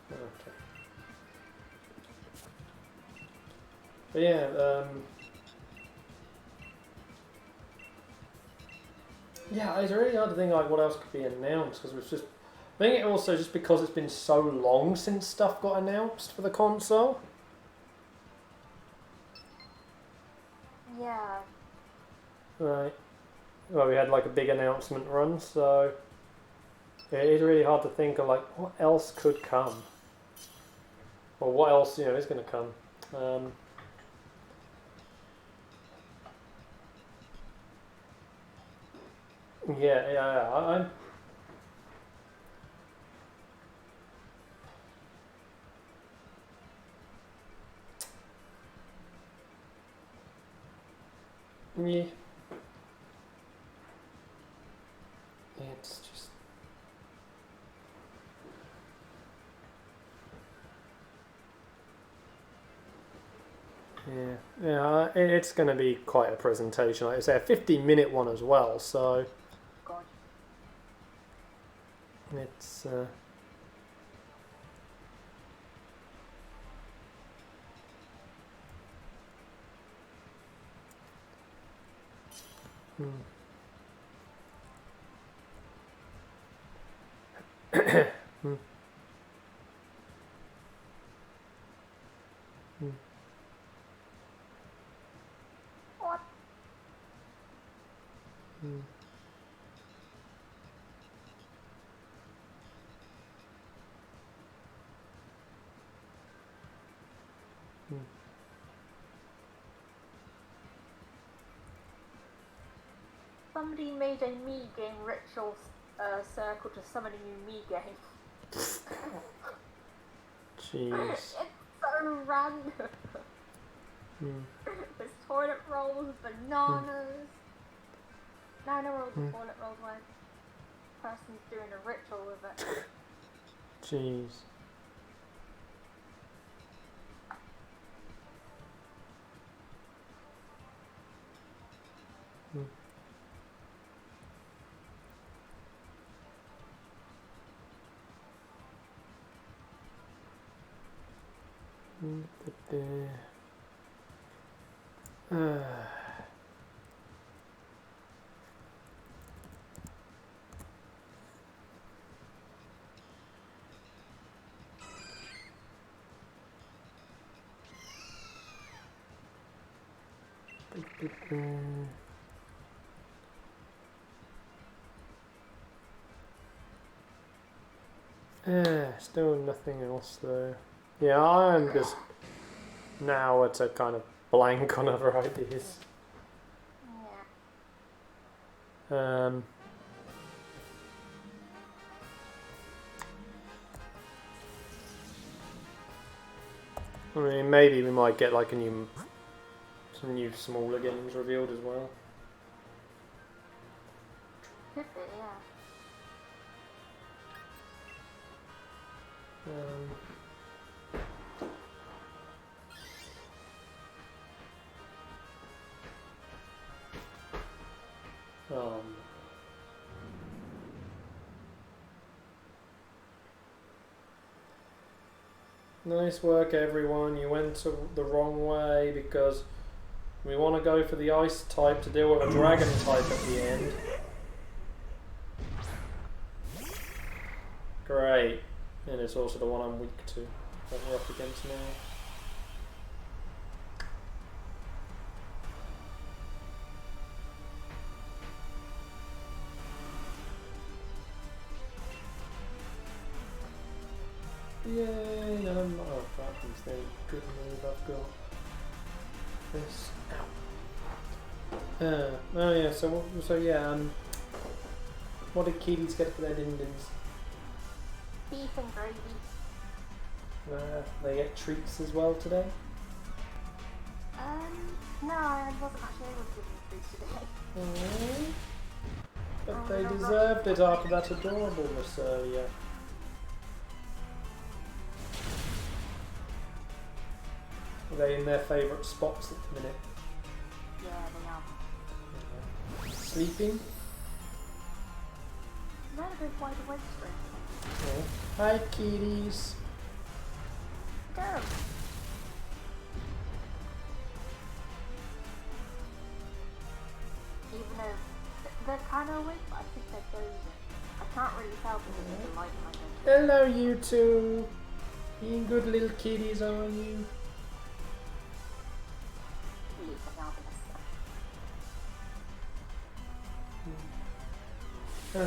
S1: Okay. But yeah, yeah, it's really hard to think like what else could be announced because we've just. I think it also just because it's been so long since stuff got announced for the console.
S2: Yeah.
S1: Right. Well, we had like a big announcement run, so it is really hard to think of like what else could come, or what else is going to come. Yeah. I'm. Yeah. It's just. Yeah. It's going to be quite a presentation. Like I say, a 50-minute one as well. So.
S2: God.
S1: It's.
S2: What? Somebody made a me game ritual circle to summon a new me game.
S1: Jeez.
S2: It's so random. There's toilet rolls, bananas. No rolls and toilet rolls where the person's doing a ritual with it.
S1: Jeez. Still nothing else though. Yeah, I'm just now at a kind of blank on other ideas.
S2: Yeah.
S1: I mean, maybe we might get like some new smaller games revealed as well.
S2: Could be, yeah.
S1: Nice work, everyone. You went the wrong way because we want to go for the ice type to deal with a dragon type at the end. Great. And it's also the one I'm weak to that we're up against now. Yay! Oh, that thing. Good move I've got. This. Ow. Oh yeah. So yeah. What did kiddies get for their din-dins?
S2: Beef and gravy.
S1: They get treats as well today.
S2: No, I wasn't actually able to give them treats today.
S1: Aww. But they deserved it after that adorableness earlier. Are they in their favourite spots at the minute?
S2: Yeah, they are.
S1: Sleeping?
S2: I'm gonna go fly the Wendesday.
S1: Oh. Hi, kitties.
S2: Go. Even though they're kind of awake, but I think they're dozing. I can't really tell because of the light kind of.
S1: Hello, you two. Being good little kitties, are you? Oh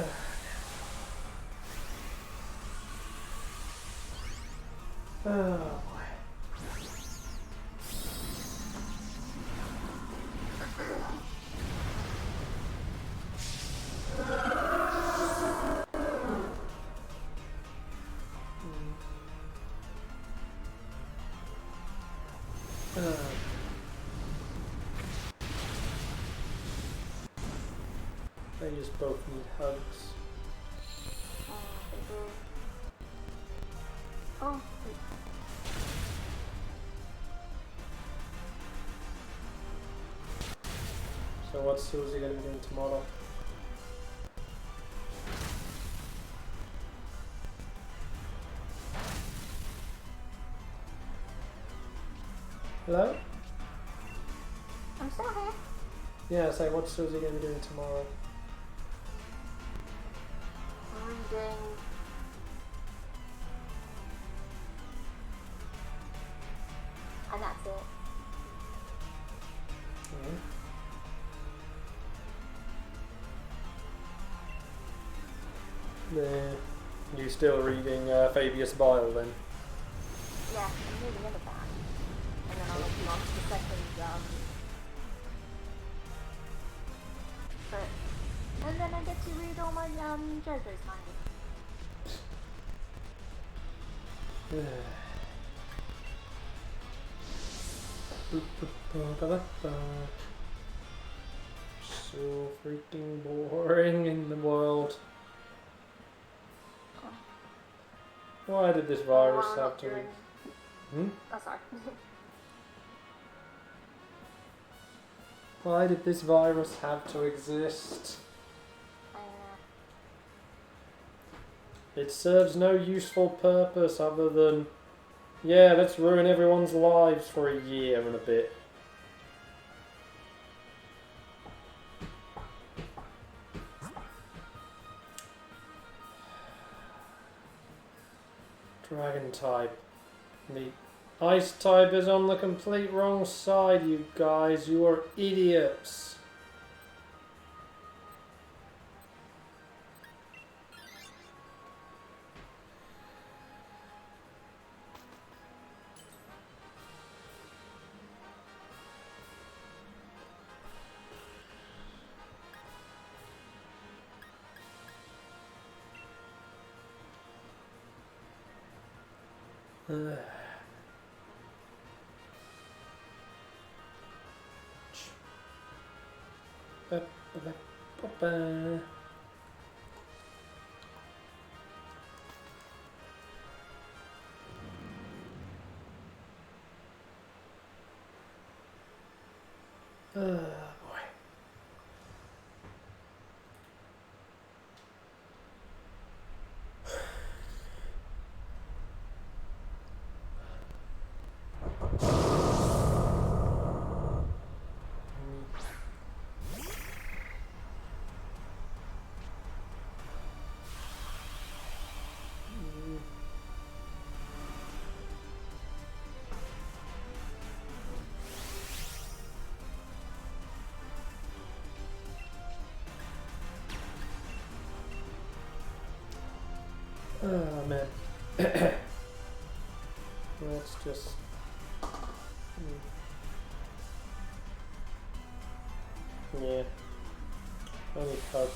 S1: boy. They just both need hugs.
S2: Oh,
S1: So what's Susie going to be doing tomorrow? Hello?
S2: I'm still here.
S1: Yeah, say what's Susie going to be doing tomorrow?
S2: Reading. And that's it.
S1: There. You still reading Fabius Bile then?
S2: Yeah, I'm moving into that. And then I'll let you on to the second, but, and then I get to read all my, JoJo's manga. So freaking boring in the world. Why did this virus have to... Oh, sorry.
S1: Why did this virus have to exist? It serves no useful purpose other than, yeah, let's ruin everyone's lives for a year and a bit. Dragon type. The ice type is on the complete wrong side, you guys. You are idiots. Boy. Oh man. Let's just... Yeah. Only code.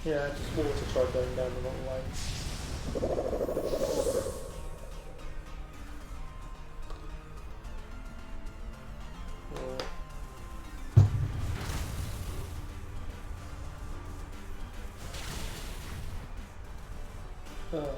S1: Yeah, just water tried going down the wrong way. Oh.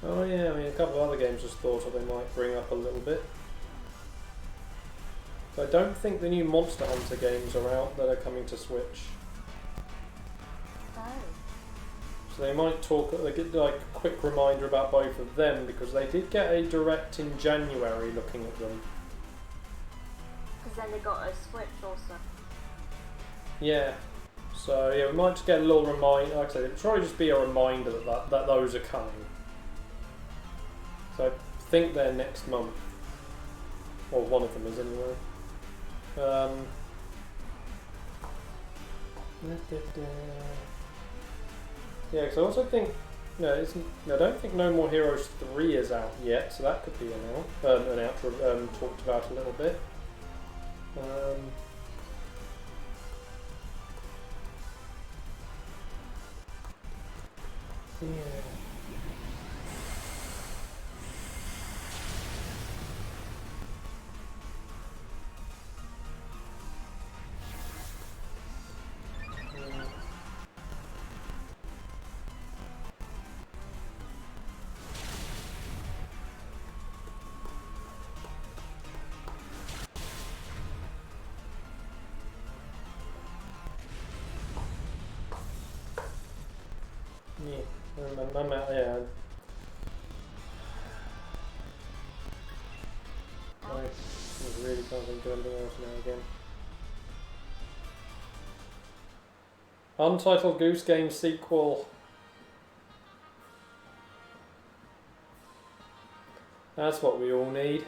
S1: Oh yeah, I mean a couple of other games just thought of they might bring up a little bit. So I don't think the new Monster Hunter games are out that are coming to Switch.
S2: Oh.
S1: So they might talk, they get like a quick reminder about both of them because they did get a direct in January looking at them.
S2: Because then they got a Switch also.
S1: Yeah. So yeah, we might just get a little reminder, like I said, it'll probably just be a reminder that those are coming. So I think they're next month. Or one of them is anyway. Yeah, because I also think I don't think No More Heroes 3 is out yet, so that could be an outro talked about a little bit. Yeah. I'm out, yeah. I really can't think of anything else now again. Untitled Goose Game sequel. That's what we all need.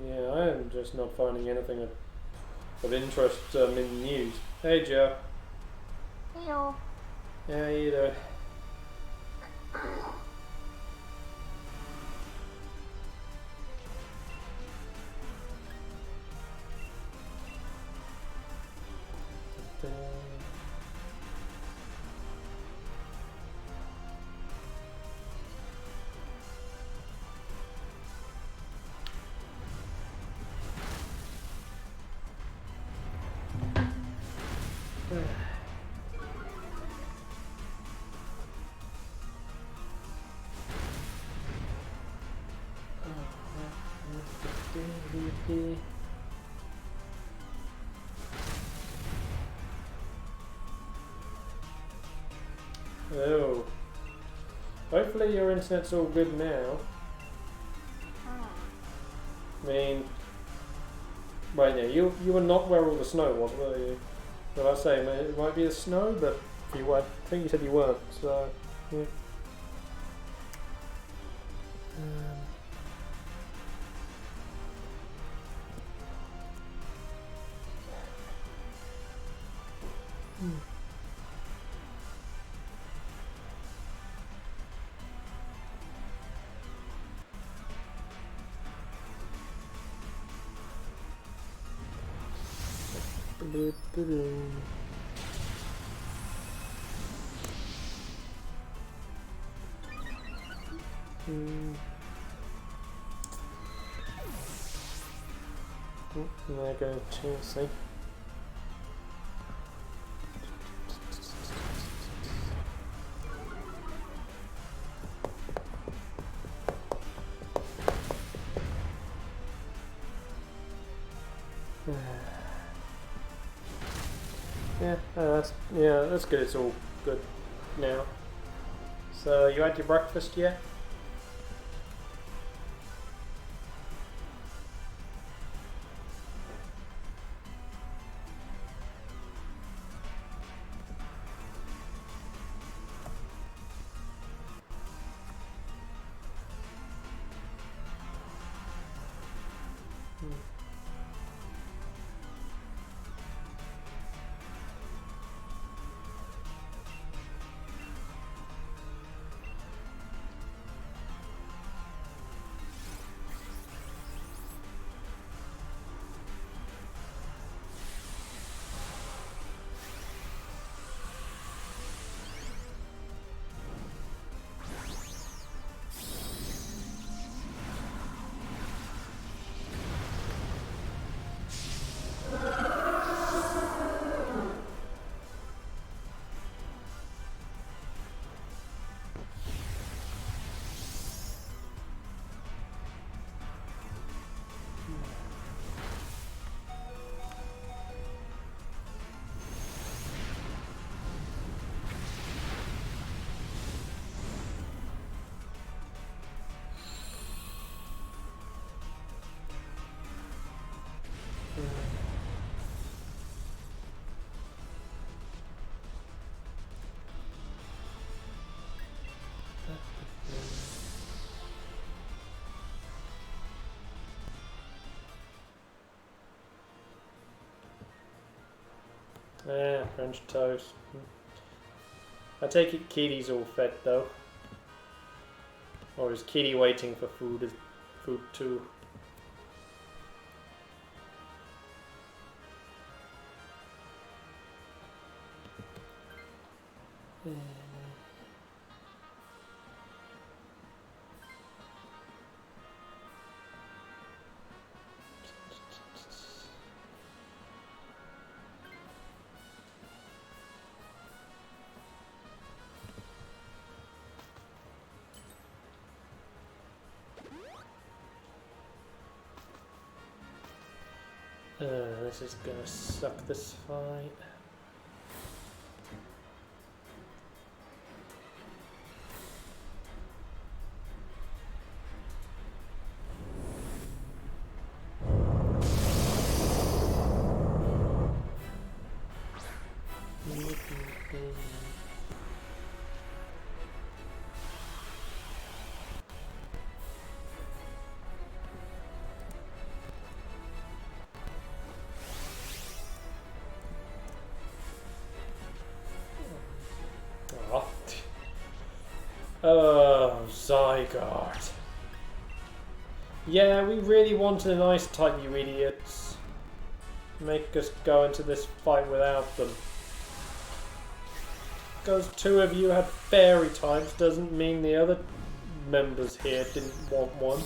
S1: Yeah, I am just not finding anything of interest in the news. Hey Joe.
S2: Hello.
S1: How you doing? Oh. Hopefully your internet's all good now. I mean... Wait, yeah, you were not where all the snow was, were you? Well, I say it might be the snow, but you were. I think you said you weren't. So yeah. There go Chelsea. That's good. It's all good now. So you had your breakfast yet? French toast. I take it Kitty's all fed though. Or is Kitty waiting for food too? This is gonna suck this fight. Oh, Zygarde. Yeah, we really wanted an ice type, you idiots. Make us go into this fight without them. Because two of you had fairy types doesn't mean the other members here didn't want one.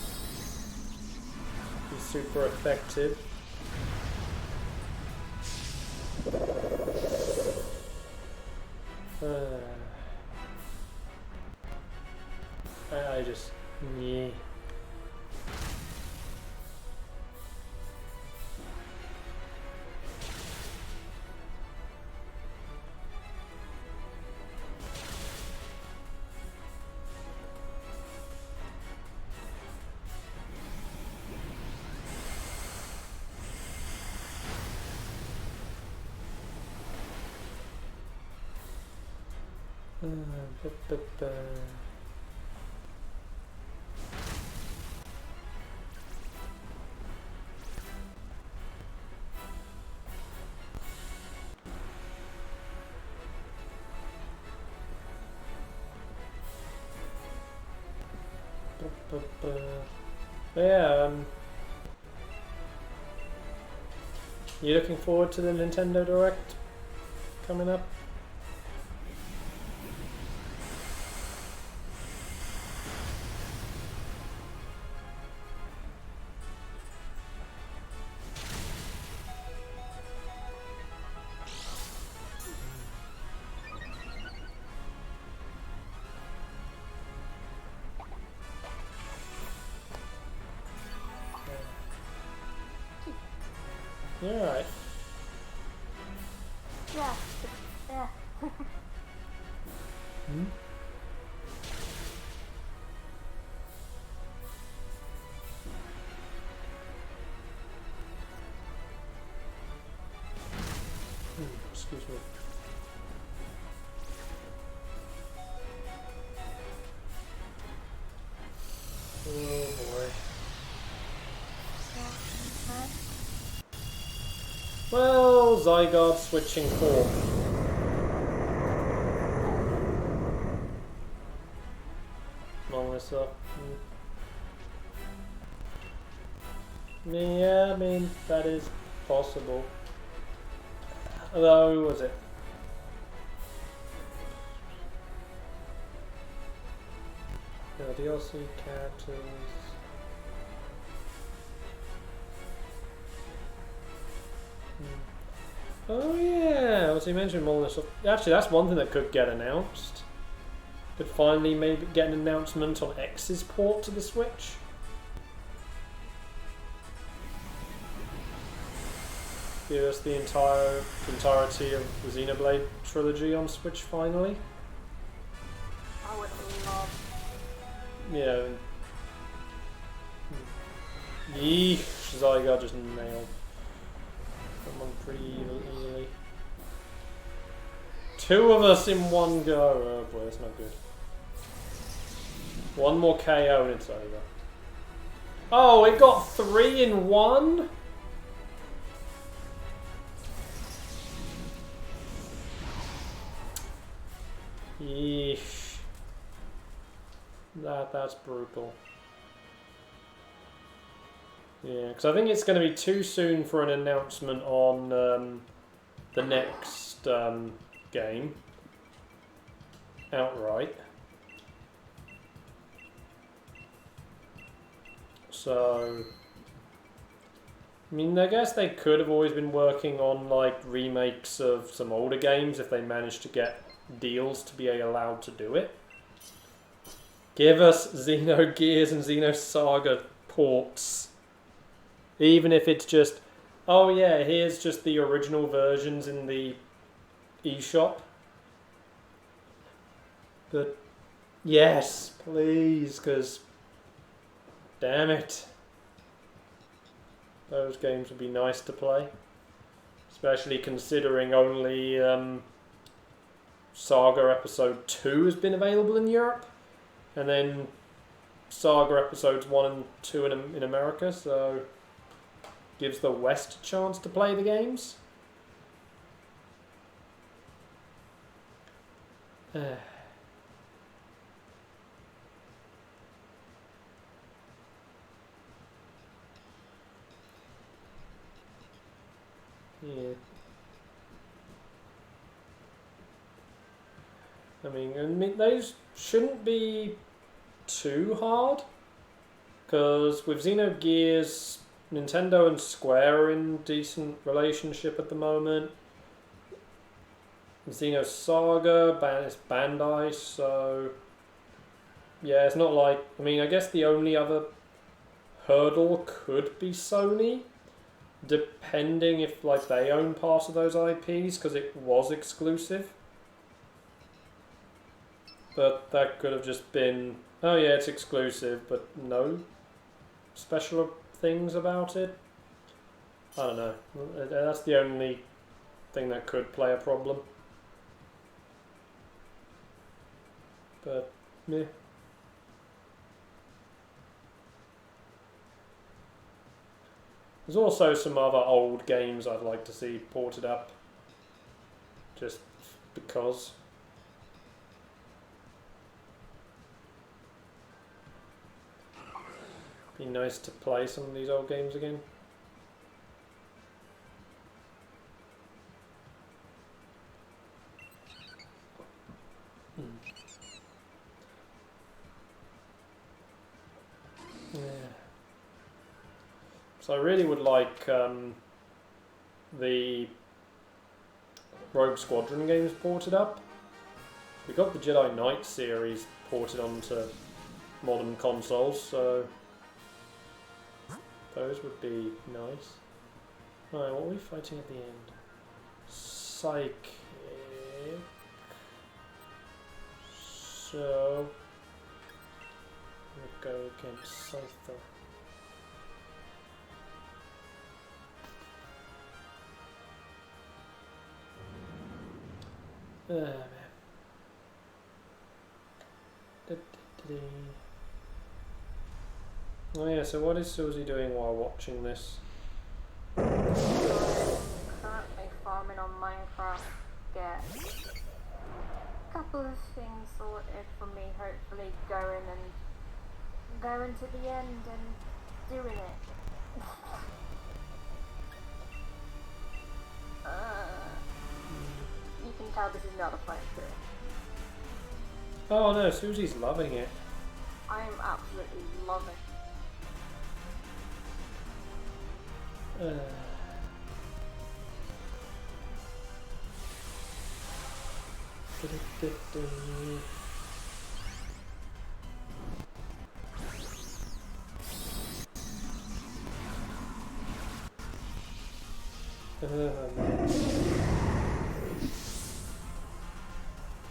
S1: Be super effective. I just... yeah. Yeah, you looking forward to the Nintendo Direct coming up? You're right.
S2: Yeah. Yeah.
S1: Hmm? Excuse me. Oh boy. Well, Zygarde switching form. Melissa. Yeah, I mean, that is possible. Although, was it? No, DLC characters. Oh yeah, as you mentioned, Molyneux. Actually, that's one thing that could get announced. Could finally maybe get an announcement on X's port to the Switch. Give us the entirety of the Xenoblade trilogy on Switch finally.
S2: I would love.
S1: Yeah. Yeesh, Zygarde just nailed someone pretty easily. Two of us in one go. Oh boy, that's not good. One more KO and it's over. Oh, it got 3 in 1? Yeesh. That's brutal. Yeah, because I think it's going to be too soon for an announcement on the next game outright. So, I mean, I guess they could have always been working on like remakes of some older games if they managed to get deals to be allowed to do it. Give us Xenogears and Xenosaga ports. Even if it's just, oh yeah, here's just the original versions in the eShop. But yes, please, because damn it. Those games would be nice to play. Especially considering only Saga Episode 2 has been available in Europe. And then Saga Episodes 1 and 2 in America, so gives the West a chance to play the games. Yeah. I mean, those shouldn't be too hard, because with Xenogears, Nintendo and Square are in decent relationship at the moment. Xenosaga, it's Bandai, so yeah, it's not like, I mean, I guess the only other hurdle could be Sony, depending if like they own part of those IPs, because it was exclusive. But that could have just been, oh yeah, it's exclusive, but no special things about it. I don't know. That's the only thing that could play a problem. but meh. There's also some other old games I'd like to see ported up, just because. Be nice to play some of these old games again. Yeah. So I really would like the Rogue Squadron games ported up. We got the Jedi Knight series ported onto modern consoles, so those would be nice. Alright, what are we fighting at the end? Psychic. So we'll go against Scyther. Man. Oh yeah, so what is Susie doing while watching this?
S2: Currently farming on Minecraft. Get a couple of things sorted for me, hopefully going to the end and doing it. You can tell this is not a fun experience.
S1: Oh no, Susie's loving it.
S2: I am absolutely loving it.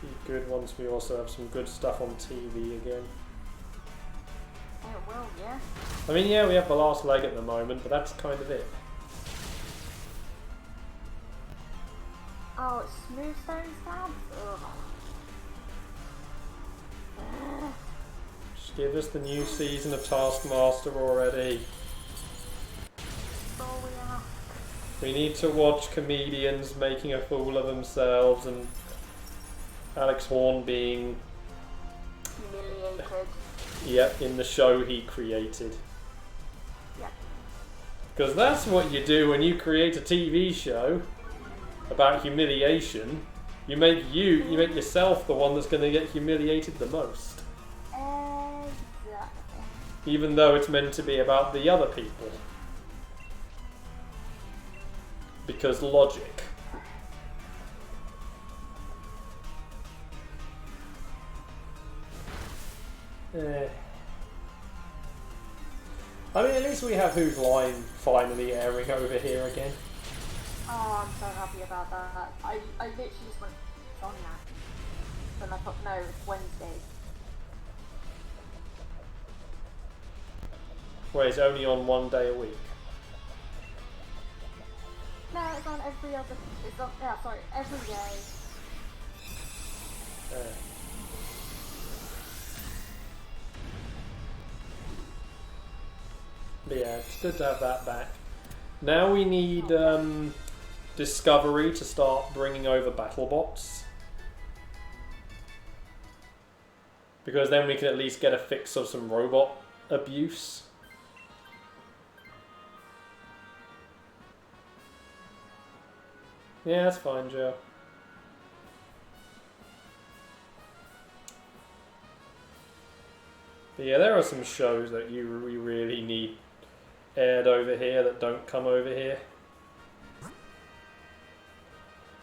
S2: Be good once we also have some good stuff on TV again. It will, yeah.
S1: I mean, yeah, we have The Last Leg at the moment, but that's kind of it.
S2: Oh, it's Smooth Stone's tabs? Ugh.
S1: Just give us the new season of Taskmaster already.
S2: That's all we ask.
S1: We need to watch comedians making a fool of themselves and Alex Horn being...
S2: humiliated.
S1: Yep, in the show he created.
S2: Yep.
S1: Because that's what you do when you create a TV show about humiliation. You make yourself the one that's going to get humiliated the most.
S2: Exactly.
S1: Even though it's meant to be about the other people. Because logic. I mean, at least we have Whose Line finally airing over here again.
S2: Oh, I'm so happy about that. I literally just went, it's on now. And I thought, no, it's Wednesday.
S1: Where it's only on one day a week.
S2: No, it's on every other, it's on, yeah, sorry, every day.
S1: But yeah, it's good to have that back. Now we need Discovery to start bringing over BattleBots. Because then we can at least get a fix of some robot abuse. Yeah, that's fine, Joe. But yeah, there are some shows that we really need aired over here that don't come over here.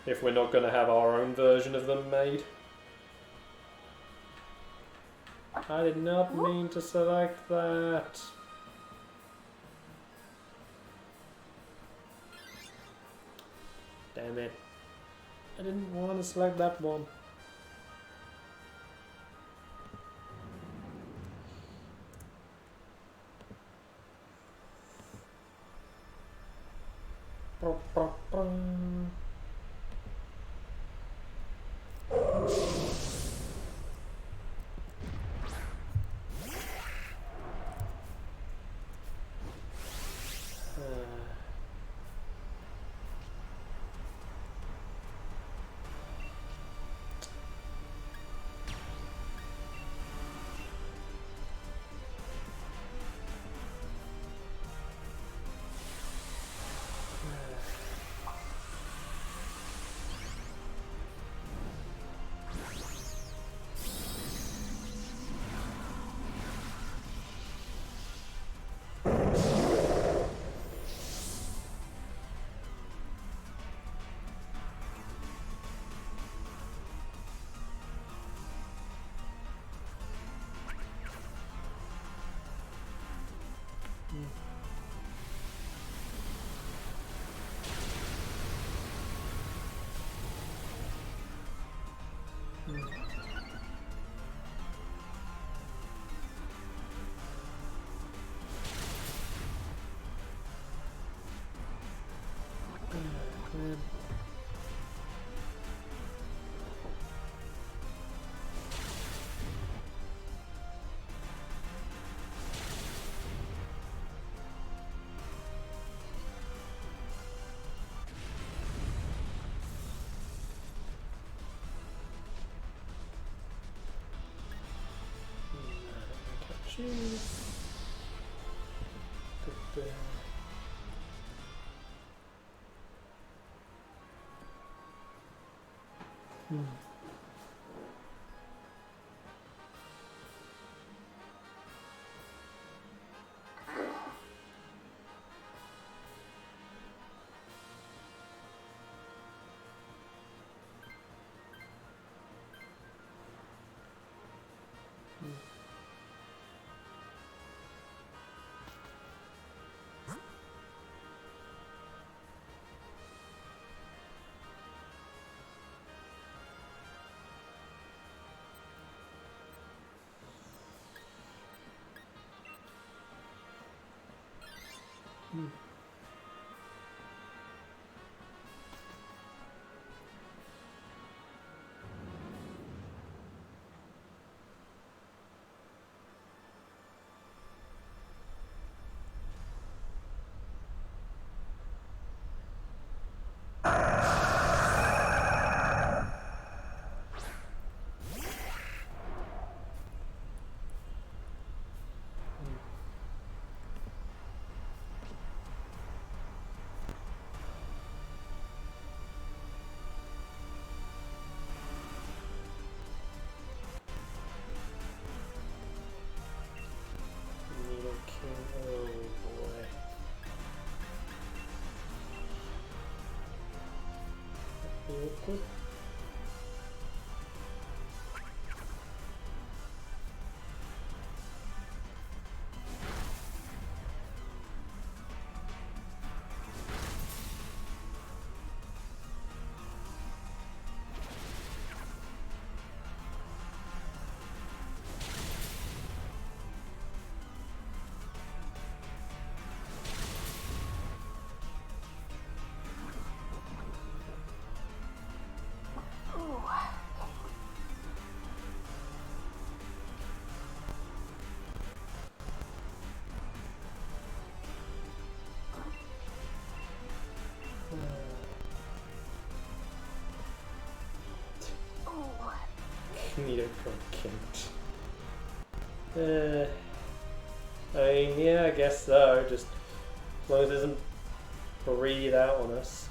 S1: If we're not going to have our own version of them made. I did not mean to select that. Damn it. I didn't want to select that one. Awkward. Need a Kent. I mean, yeah, I guess so. Just as long as it doesn't breathe out on us.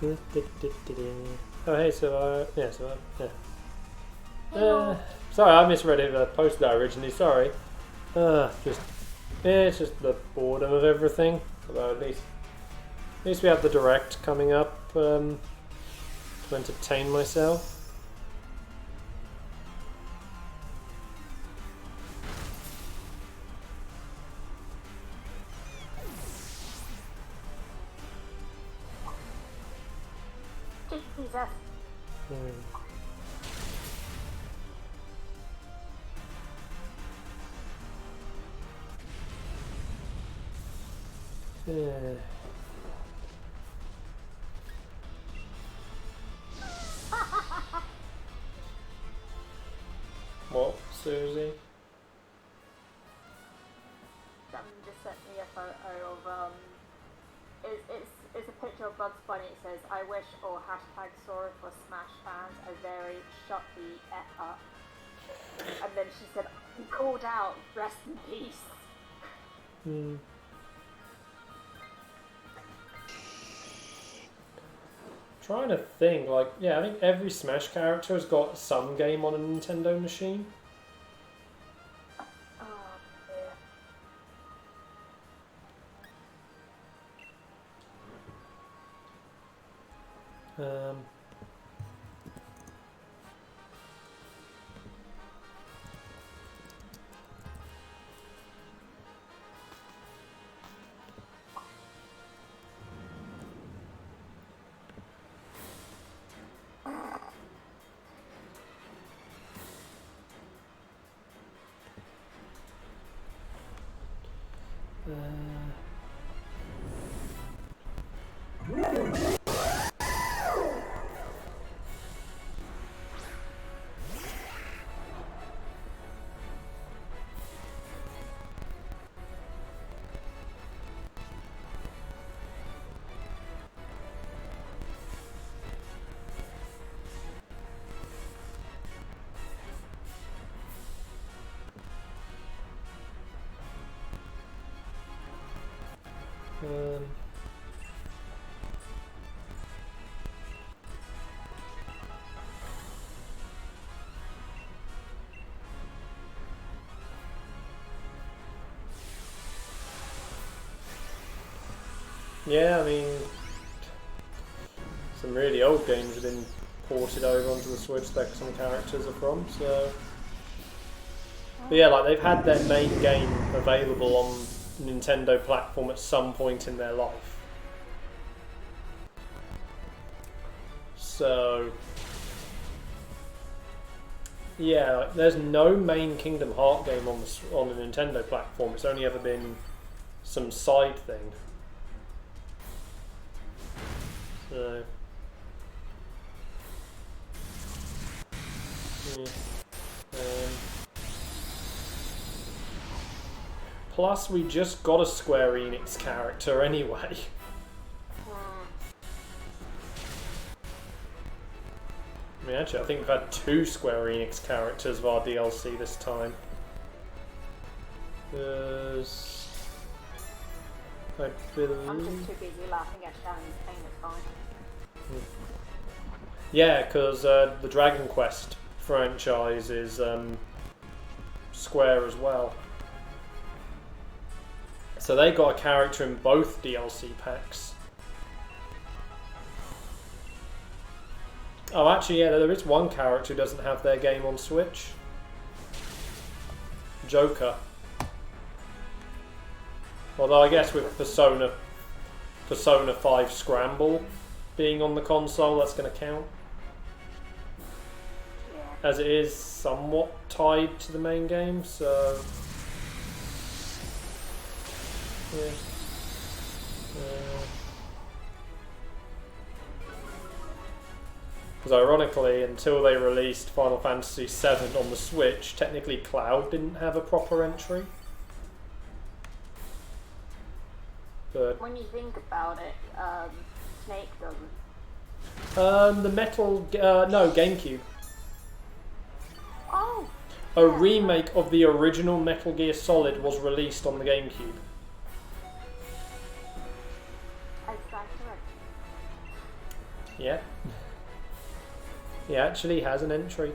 S1: Oh hey, so yeah. Sorry, I misread it. I posted that originally. Sorry. It's just the boredom of everything. Although at least we have the direct coming up to entertain myself.
S2: Jesus.
S1: Yeah. What, Susie?
S2: Someone just sent me a photo of it's a picture of Bugs Bunny. It says, "I wish," or hashtag sorry for Smash fans, "I very shut the F up." And then she said, "He called out, rest in peace."
S1: Trying to think, like, yeah, I think every Smash character has got some game on a Nintendo machine. Yeah, I mean, some really old games have been ported over onto the Switch that some characters are from, so... But yeah, like, they've had their main game available on Nintendo platform at some point in their life. So... Yeah, like, there's no main Kingdom Hearts game on the Nintendo platform. It's only ever been some side thing. So... Yeah. Plus, we just got a Square Enix character anyway. I mean, actually, I think we've had 2 Square Enix characters via DLC this time. I believe...
S2: I'm just too busy laughing at Shannon's pain, it's fine.
S1: Yeah, because the Dragon Quest franchise is Square as well. So they got a character in both DLC packs. Oh, actually, yeah, there is one character who doesn't have their game on Switch. Joker. Although I guess with Persona 5 Scramble being on the console, that's going to count. As it is somewhat tied to the main game, so... Yeah. Because ironically, until they released Final Fantasy VII on the Switch, technically Cloud didn't have a proper entry. But
S2: when you think about it, Snake doesn't.
S1: The no, GameCube.
S2: Oh!
S1: A remake of the original Metal Gear Solid was released on the GameCube. Yeah. He actually has an entry.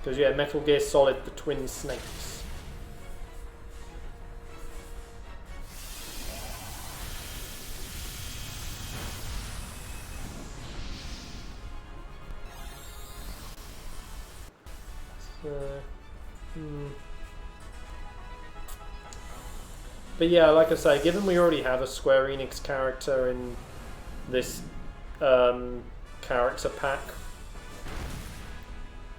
S1: Because, yeah, Metal Gear Solid, the Twin Snakes. But yeah, like I say, given we already have a Square Enix character in this character pack,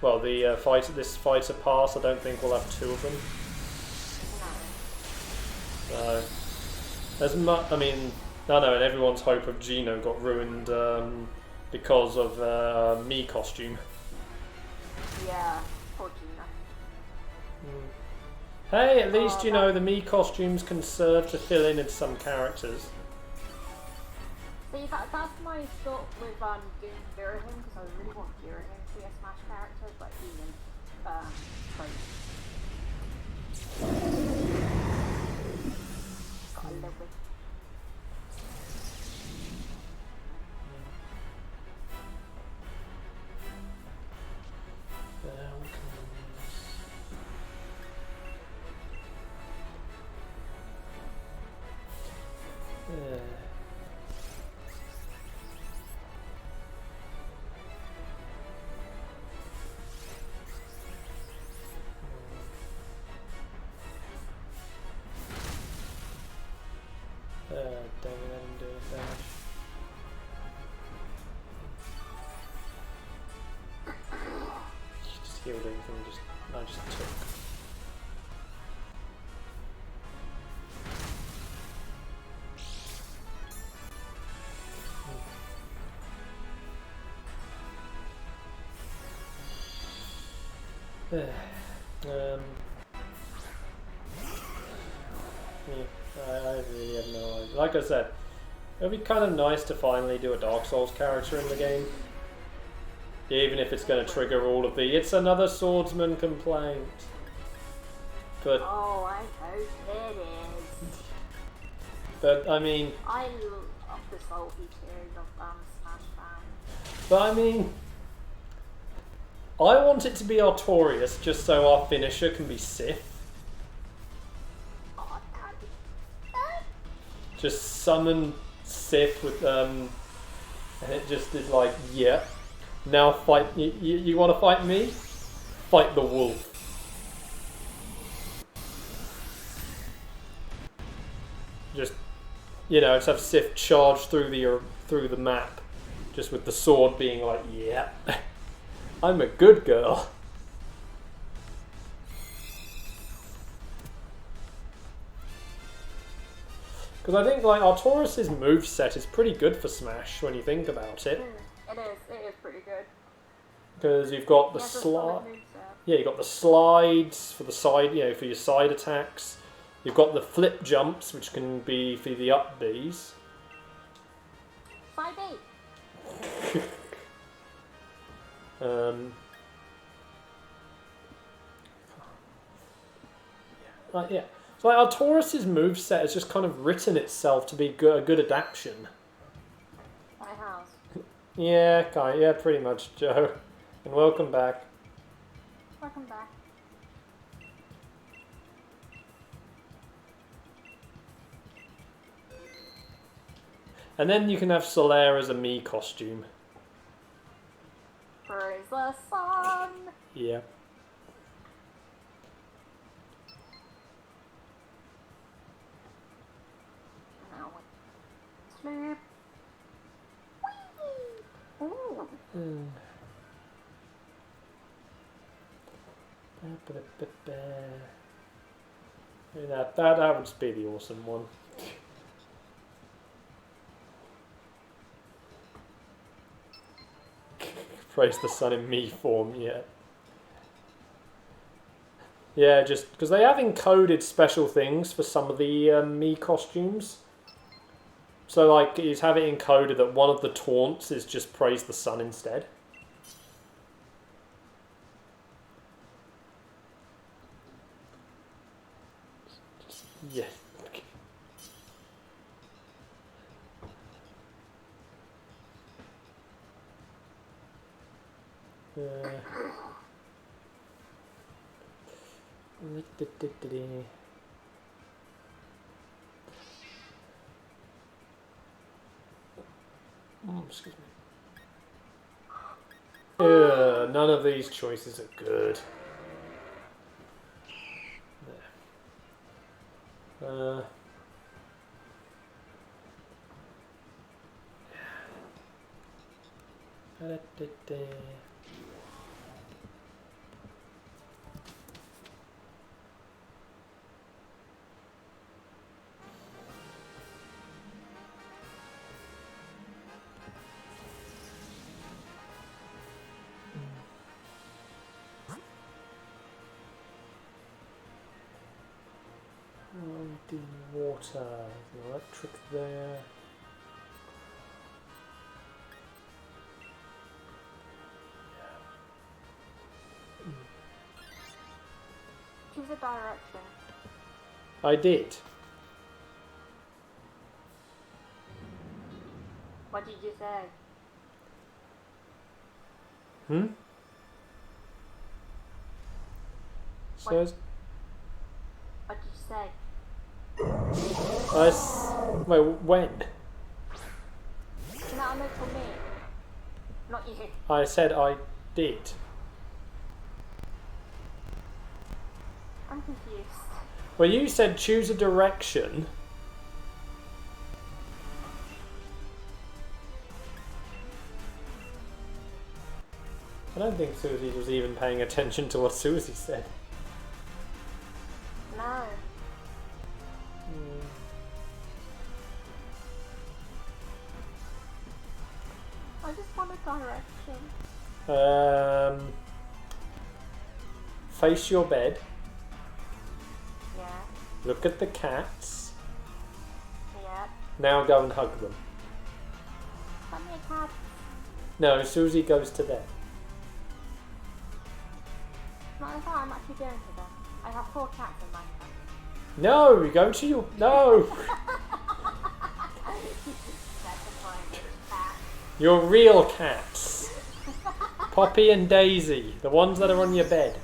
S1: well, the this fighter pass, I don't think we'll have 2 of them. So, as much, I mean, I know, and everyone's hope of Gino got ruined because of Mii costume.
S2: Yeah, poor Gino.
S1: Hey, at least you know the Mii costumes can serve to fill in some characters.
S2: See, that's my thought with Girahim, because I really want Girahim to be a Smash character, but he isn't. Gotta live with.
S1: Dang it, I didn't do a dash. Just healed everything, I just took. Yeah, I really have no idea. Like I said, it would be kind of nice to finally do a Dark Souls character in the game. Even if it's going to trigger all of the "it's another swordsman" complaint. But
S2: oh, I hope it is.
S1: But I mean,
S2: I love the salty series of Smash fans.
S1: But I mean, I want it to be Artorias just so our finisher can be Sith.
S2: Oh,
S1: Just summon Sith with and it just is like, yeah. Now fight. You want to fight me? Fight the wolf. Just, just have Sith charge through the map, just with the sword being like, yeah, I'm a good girl. Because I think like Artorias' moveset is pretty good for Smash when you think about it.
S2: It is pretty good.
S1: Because you've got the slide. Yeah, you've got the slides for the side, for your side attacks. You've got the flip jumps, which can be for the up Bs.
S2: Side B.
S1: Yeah. So like Artorias' moveset has just kind of written itself to be a good adaptation.
S2: My house.
S1: Yeah, pretty much, Joe. And welcome back.
S2: Welcome back.
S1: And then you can have Solaire as a Mii costume.
S2: Praise the sun.
S1: Yeah.
S2: Now sleep. Ooh. That
S1: would be the awesome one. Praise the sun in Mii form, yeah. Yeah, just because they have encoded special things for some of the Mii costumes. So, like, you have it encoded that one of the taunts is just praise the sun instead. Yeah. Excuse me. None of these choices are good. There. The water, the electric there.
S2: Choose a direction.
S1: I did.
S2: What did you say?
S1: So
S2: What did you say?
S1: wait, when?
S2: No, no, for me. Not you.
S1: I said I did.
S2: I'm confused.
S1: Well, you said choose a direction. I don't think Susie was even paying attention to what Susie said.
S2: No. I just want a direction.
S1: Face your bed.
S2: Yeah.
S1: Look at the cats.
S2: Yeah.
S1: Now go and hug them.
S2: Let me a cat.
S1: No, Susie goes to them.
S2: Not as I'm actually going to them. I have 4 cats in my house.
S1: No, you go to your... No! Your real cats. Poppy and Daisy. The ones that are on your bed.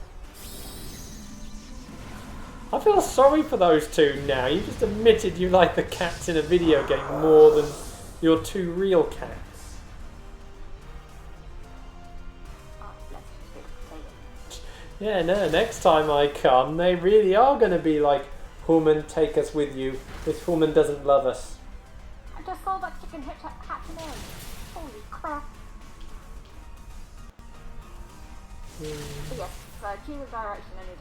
S1: I feel sorry for those two now. You just admitted you like the cats in a video game more than your 2 real cats. Yeah, no, next time I come, they really are going to be like, Human, take us with you. This woman doesn't love us.
S2: I just saw that chicken hatch an egg. Holy crap. So yes, so choose a direction, any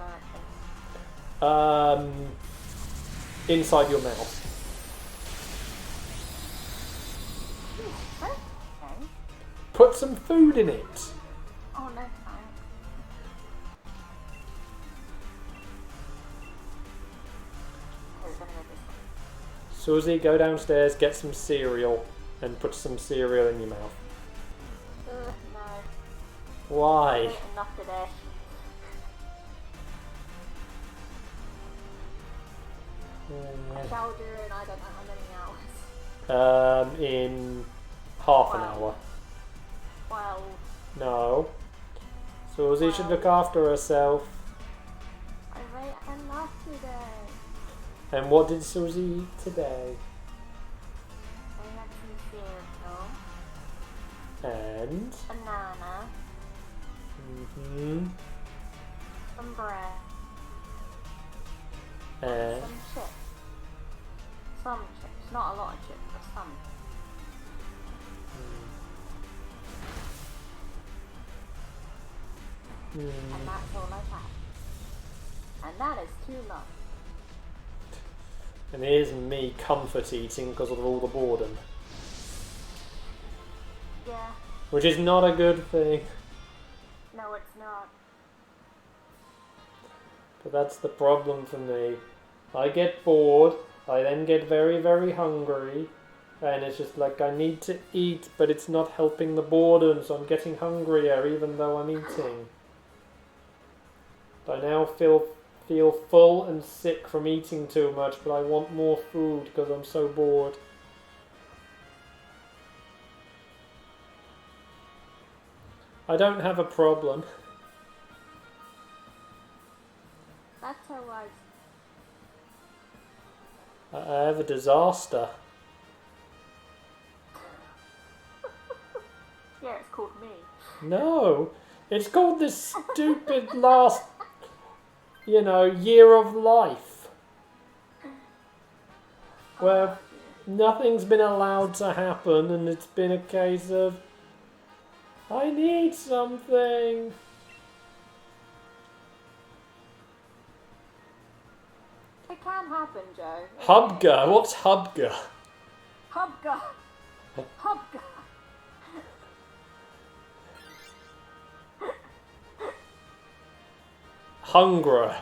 S2: direction.
S1: Inside your mouth.
S2: Okay.
S1: Put some food in it.
S2: Oh no, thanks.
S1: Susie, go downstairs, get some cereal, and put some cereal in your mouth.
S2: No.
S1: Why?
S2: I ate enough today. I shall do in I don't know how many hours.
S1: In half an hour.
S2: 12.
S1: No. Susie should look after herself.
S2: I ate enough today.
S1: And what did Susie eat today?
S2: I had some cereal.
S1: And?
S2: Banana. Some bread.
S1: And?
S2: Some chips. Some chips. Not a lot of chips, but some. And that's all I've had. And that is too much.
S1: And here's me comfort eating because of all the boredom.
S2: Yeah.
S1: Which is not a good thing.
S2: No, it's not.
S1: But that's the problem for me. I get bored, I then get very, very hungry, and it's just like I need to eat, but it's not helping the boredom, so I'm getting hungrier even though I'm eating. I now feel full and sick from eating too much, but I want more food because I'm so bored. I don't have a problem.
S2: That's alright.
S1: I have a disaster.
S2: Yeah, it's called me.
S1: No, it's called this stupid last, year of life. Where nothing's been allowed to happen and it's been a case of, I need something.
S2: It can happen, Joe.
S1: Hubga, what's Hubga?
S2: Hubga. Hubga.
S1: Hungerer.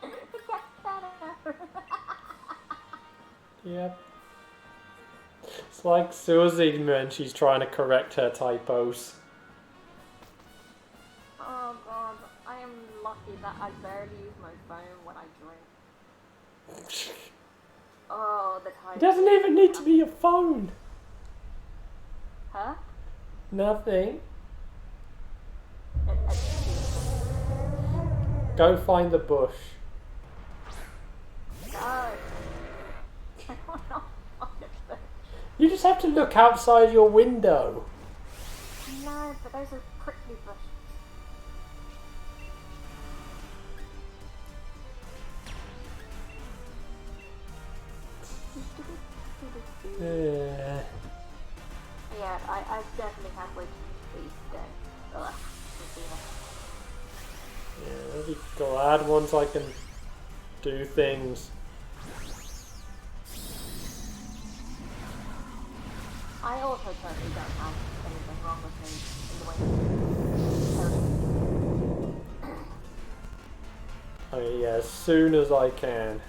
S2: It gets better.
S1: Yep. It's like Susie when she's trying to correct her typos.
S2: Oh god, I am lucky that I barely use my phone when I drink. Oh, the type.
S1: It doesn't even need to be your phone.
S2: Huh?
S1: Nothing.
S2: It,
S1: Go find the bush.
S2: no. I don't know.
S1: You just have to look outside your window.
S2: No, but those are prickly bushes. Yeah, I definitely had way too much food today. Ugh,
S1: Yeah, I'll be glad once I can do things.
S2: I also totally don't have anything wrong with me in the way
S1: I mean, yeah, as soon as I can.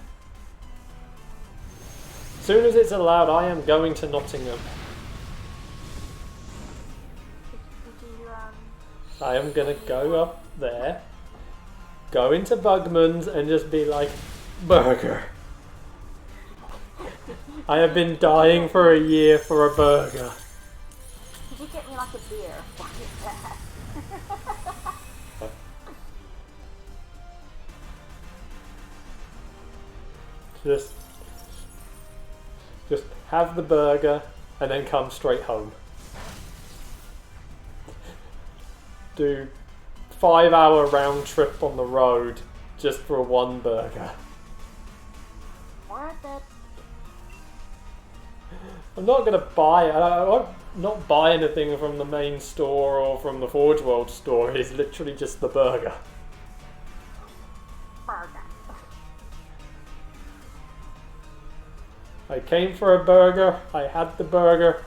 S1: As soon as it's allowed, I am going to Nottingham.
S2: Did you,
S1: I am going to go up there, go into Bugman's and just be like, burger. I have been dying for a year for a burger.
S2: Did you get me like a beer? What is that?
S1: Just have the burger and then come straight home. Do 5-hour round trip on the road just for one burger.
S2: Worth it.
S1: I'm not gonna buy. I won't not buy anything from the main store or from the Forge World store. It's literally just the burger.
S2: Burger.
S1: I came for a burger. I had the burger.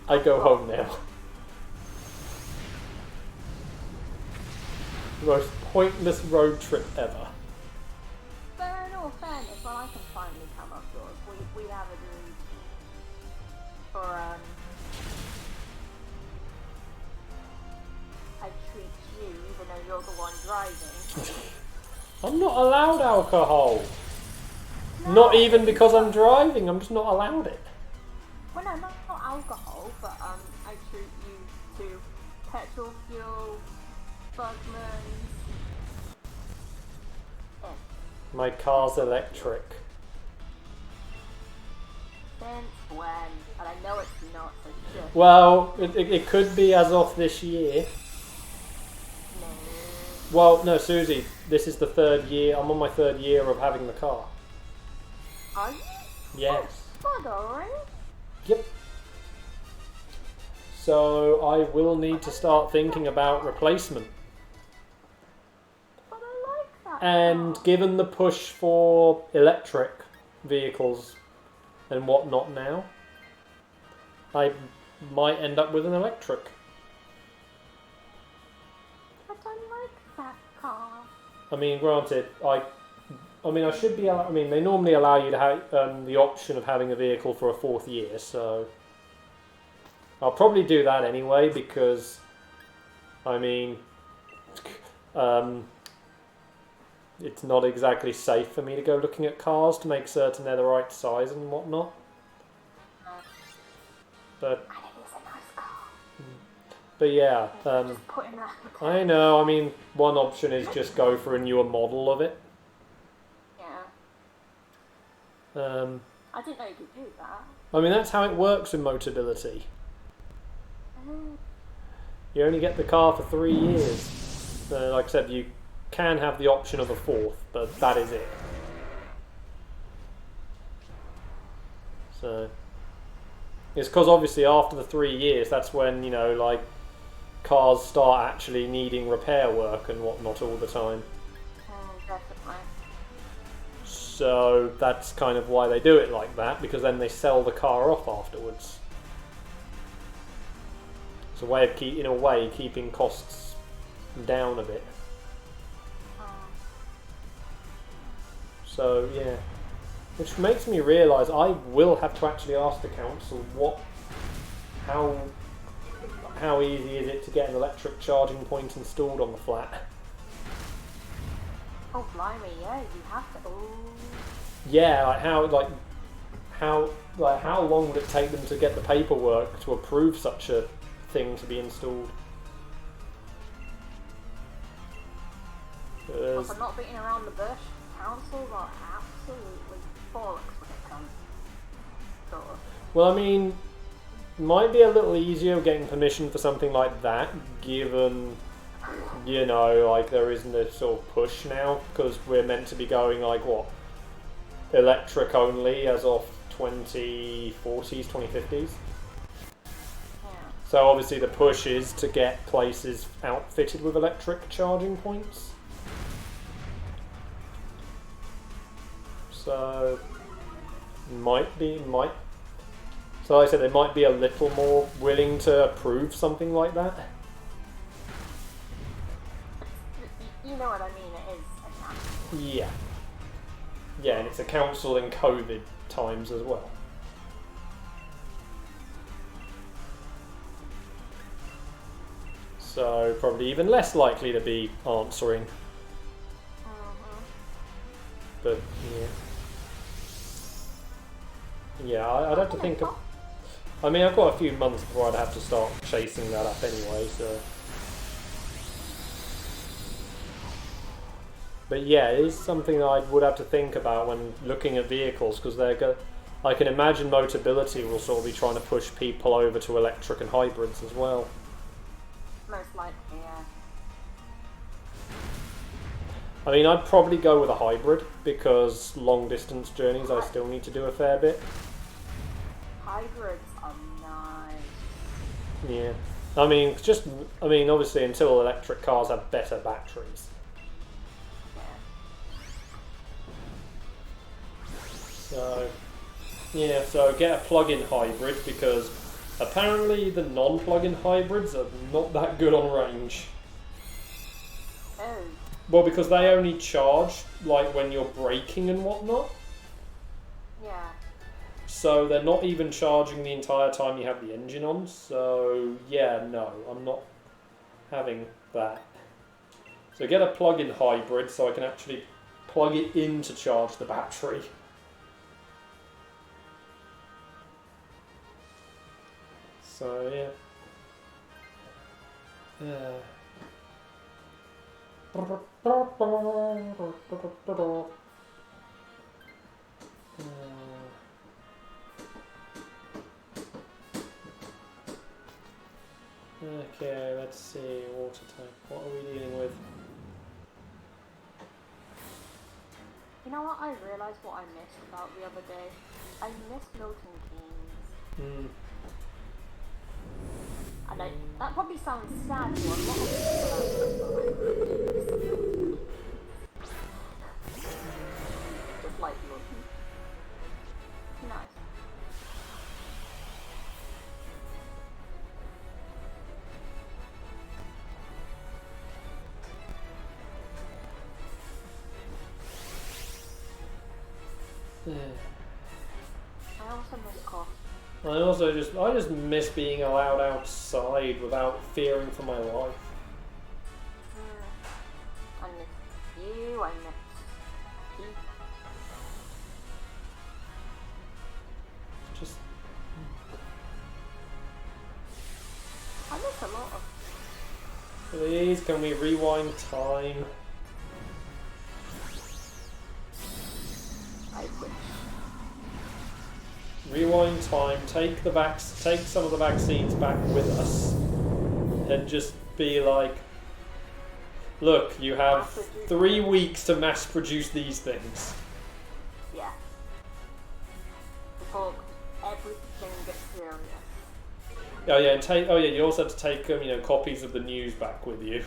S1: I go home now. The most pointless road trip ever.
S2: But in all fairness, when I can finally come up yours, we have agreed for I treat you even though you're the one driving.
S1: I'm not allowed alcohol.
S2: No,
S1: Not even because I'm driving. I'm just not allowed it.
S2: Well, no, not alcohol, but I treat you to petrol fuel, Bugman's. Yeah.
S1: My car's electric.
S2: Since when? And I know it's not, so shit.
S1: Well, it could be as of this year.
S2: No.
S1: Well, no, Susie, this is the 3rd year. I'm on my 3rd year of having the car.
S2: Are you?
S1: Yes.
S2: Oh, bugger, right?
S1: Yep. So I will need to start thinking about replacement.
S2: But I like that.
S1: And
S2: car.
S1: given the push for electric vehicles and whatnot now, I might end up with an electric.
S2: But I like that car.
S1: I mean, granted, I should be. I mean, they normally allow you to have the option of having a vehicle for a 4th year, so I'll probably do that anyway because, I mean, it's not exactly safe for me to go looking at cars to make certain they're the right size and whatnot. But
S2: And it is a nice car.
S1: But yeah,
S2: Just putting that.
S1: I know. I mean, one option is just go for a newer model of it.
S2: Yeah. I didn't know you could do that.
S1: I mean, that's how it works in Motability. You only get the car for 3 years. Like I said, you can have the option of a 4th, but that is it. So it's because obviously after the 3 years, that's when, you know, like, cars start actually needing repair work and whatnot all the time.
S2: Definitely.
S1: So that's kind of why they do it like that, because then they sell the car off afterwards. It's a way of keeping costs down a bit. So yeah, which makes me realise I will have to actually ask the council how easy is it to get an electric charging point installed on the flat.
S2: Oh blimey, yeah, you have to. Oh.
S1: Yeah, how long would it take them to get the paperwork to approve such a thing to be installed?
S2: Well, for not beating around the bush, councils are absolutely bollocks when it comes to it.
S1: Well, I mean, might be a little easier getting permission for something like that, given, you know, like there isn't a sort of push now, because we're meant to be going like what, electric only as of 2040s, 2050s. So obviously the push is to get places outfitted with electric charging points. So so like I said, they might be a little more willing to approve something like that.
S2: You know what I mean, it is a council.
S1: Yeah. Yeah, and it's a council in COVID times as well. So probably even less likely to be answering. But yeah. Yeah, I'd have to think of... I mean, I've got a few months before I'd have to start chasing that up anyway, so... But yeah, it is something I would have to think about when looking at vehicles, because I can imagine Motability will sort of be trying to push people over to electric and hybrids as well.
S2: Most likely, yeah.
S1: I mean, I'd probably go with a hybrid, because long distance journeys I still need to do a fair bit.
S2: Hybrids are nice.
S1: Yeah. I mean, obviously until electric cars have better batteries. So, yeah, so get a plug-in hybrid, because apparently the non-plug-in hybrids are not that good on range.
S2: Oh.
S1: Well, because they only charge, like, when you're braking and whatnot.
S2: Yeah.
S1: So they're not even charging the entire time you have the engine on. So, yeah, no, I'm not having that. So get a plug-in hybrid so I can actually plug it in to charge the battery. So, yeah. Okay, let's see, water type. What are we dealing with?
S2: You know what? I realised what I missed about the other day. I missed Milton Keynes. And that probably sounds sad to a lot of people. Just like Milton. Nice. I also miss cough.
S1: I just miss being allowed outside without fearing for my life.
S2: I miss you, I miss
S1: Please, can we rewind time?
S2: I wish.
S1: Rewind time, take some of the vaccines back with us, and just be like, look, you have 3 weeks to mass produce these things.
S2: Yeah. Before everything gets serious.
S1: Oh yeah, and you also have to take copies of the news back with you.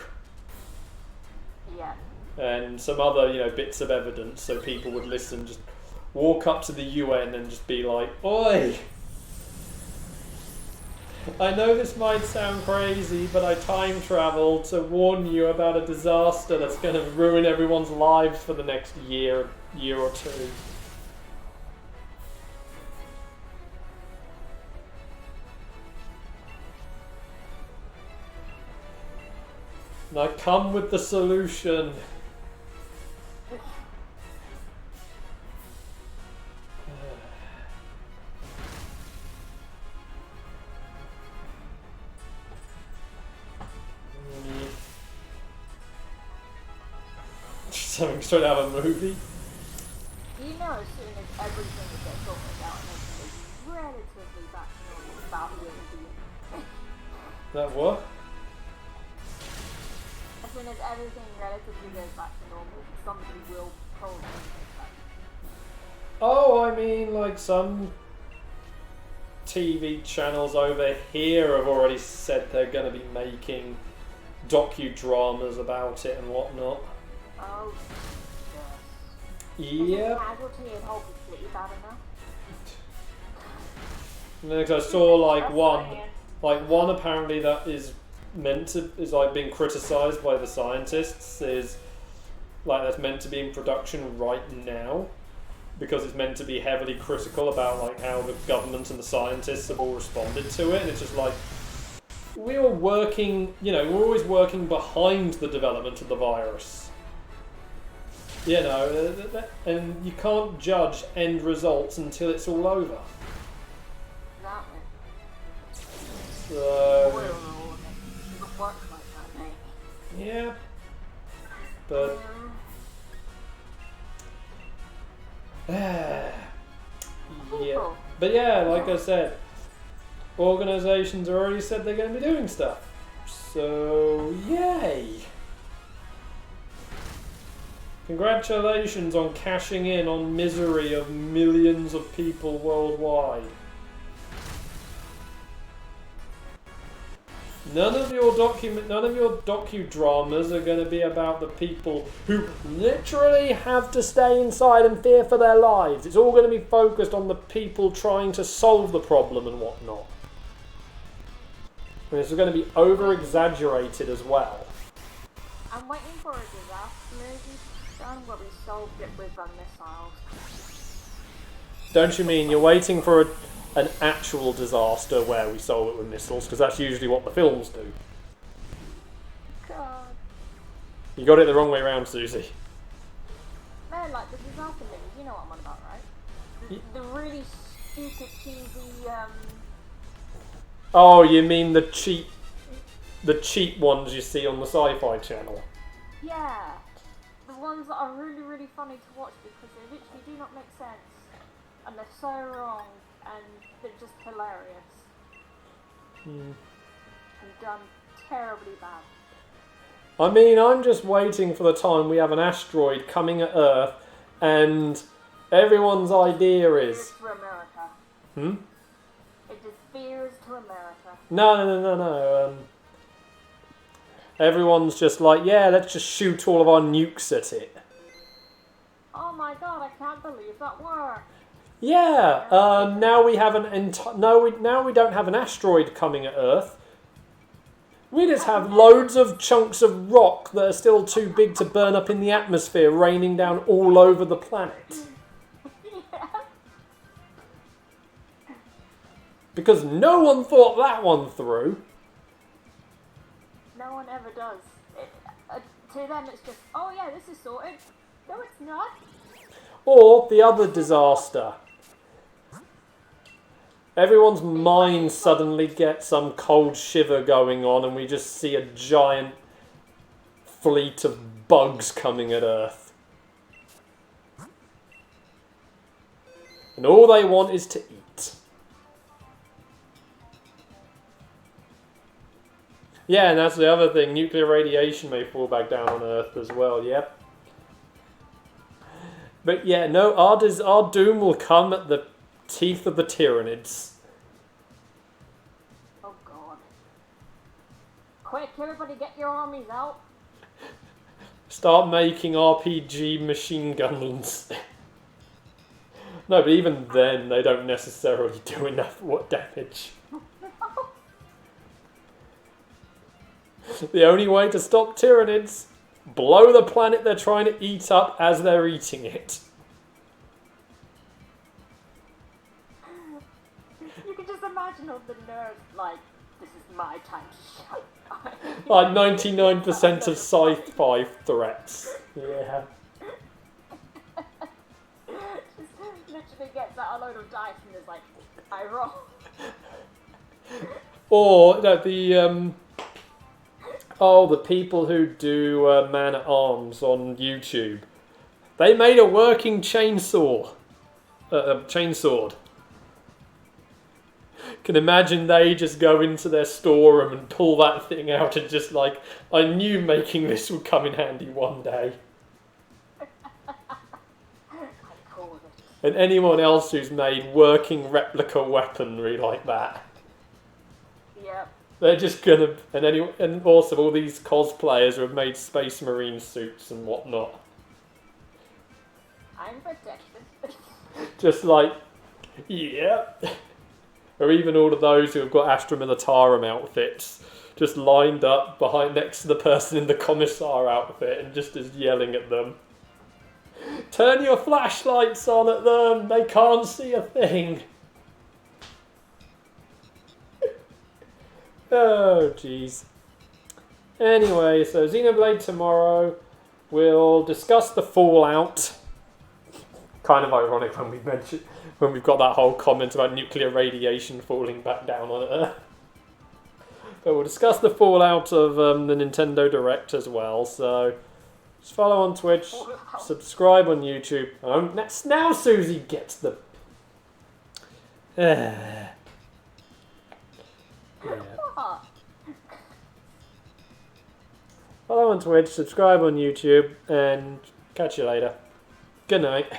S2: Yeah.
S1: And some other bits of evidence, so people would listen. Just walk up to the UN and just be like, "Oi! I know this might sound crazy, but I time traveled to warn you about a disaster that's going to ruin everyone's lives for the next year or two." And I come with the solution. Something straight out of a movie.
S2: You know, as soon as everything gets sorted out and everything's relatively back to normal, about the end.
S1: That what?
S2: As soon as everything relatively goes back to normal, somebody will probably take that.
S1: Oh, I mean, like some TV channels over here have already said they're going to be making docudramas about it and whatnot.
S2: Oh, yes.
S1: Yep.
S2: Casualty and whole completely bad enough.
S1: Next, I saw like one apparently that is like being criticised by the scientists is like that's meant to be in production right now because it's meant to be heavily critical about like how the government and the scientists have all responded to it, and it's just like we're working, we're always working behind the development of the virus. And you can't judge end results until it's all over.
S2: Exactly.
S1: So,
S2: It doesn't work like that, mate.
S1: yeah. But yeah. But yeah, like I said, organisations already said they're going to be doing stuff. So, yay! Congratulations on cashing in on misery of millions of people worldwide. None of your docudramas are going to be about the people who literally have to stay inside and fear for their lives. It's all going to be focused on the people trying to solve the problem and whatnot. And it's going to be over-exaggerated as well.
S2: I'm waiting for a disaster movie done where we solved it with missiles.
S1: Don't you mean you're waiting for an actual disaster where we solve it with missiles? Because that's usually what the films do.
S2: God.
S1: You got it the wrong way around, Susie.
S2: Man, like the disaster movies, you know what I'm on about, right? The really stupid, cheesy,
S1: Oh, you mean the cheap ones you see on the Sci-Fi Channel?
S2: Yeah. The ones that are really, really funny to watch because they literally do not make sense. And they're so wrong, and they're just hilarious. And done terribly bad.
S1: I mean, I'm just waiting for the time we have an asteroid coming at Earth, and everyone's idea is...
S2: Fears for America. It just fears to America.
S1: No. Everyone's just like, yeah, let's just shoot all of our nukes at it.
S2: Oh my god, I can't believe that worked.
S1: Yeah, now we have now we don't have an asteroid coming at Earth. We just have loads of chunks of rock that are still too big to burn up in the atmosphere, raining down all over the planet.
S2: Yeah.
S1: Because no one thought that one through.
S2: No one ever does. To them it's just, oh yeah, this is sorted. No, it's not.
S1: Or the other disaster. Everyone's mind suddenly gets some cold shiver going on and we just see a giant fleet of bugs coming at Earth. And all they want is to eat. Yeah, and that's the other thing. Nuclear radiation may fall back down on Earth as well, yep. But yeah, no, our doom will come at the teeth of the Tyranids.
S2: Oh god. Quick, everybody get your armies out.
S1: Start making RPG machine guns. No, but even then, they don't necessarily do enough damage. The only way to stop Tyranids, blow the planet they're trying to eat up as they're eating it.
S2: You can just imagine all the nerds like, this is my time to shine.
S1: Like 99% of sci-fi threats. Yeah.
S2: Just literally gets out a load of dice and is like, I roll.
S1: Or no, the people who do Man-at-Arms on YouTube. They made a working chainsaw. Chainsword. Can imagine they just go into their storeroom and pull that thing out and just like, I knew making this would come in handy one day. And anyone else who's made working replica weaponry like that.
S2: Yep.
S1: They're just gonna, and also all these cosplayers who have made Space Marine suits and whatnot.
S2: I'm protected.
S1: Just like, yeah. Or even all of those who have got Astra Militarum outfits, just lined up behind next to the person in the Commissar outfit and just is yelling at them. Turn your flashlights on at them, they can't see a thing. Oh, jeez. Anyway, so Xenoblade tomorrow. We'll discuss the fallout. Kind of ironic when we've got that whole comment about nuclear radiation falling back down on Earth. But we'll discuss the fallout of the Nintendo Direct as well. So just follow on Twitch, subscribe on YouTube. Now Susie gets the. Yeah. Follow on Twitch, subscribe on YouTube, and catch you later. Good night.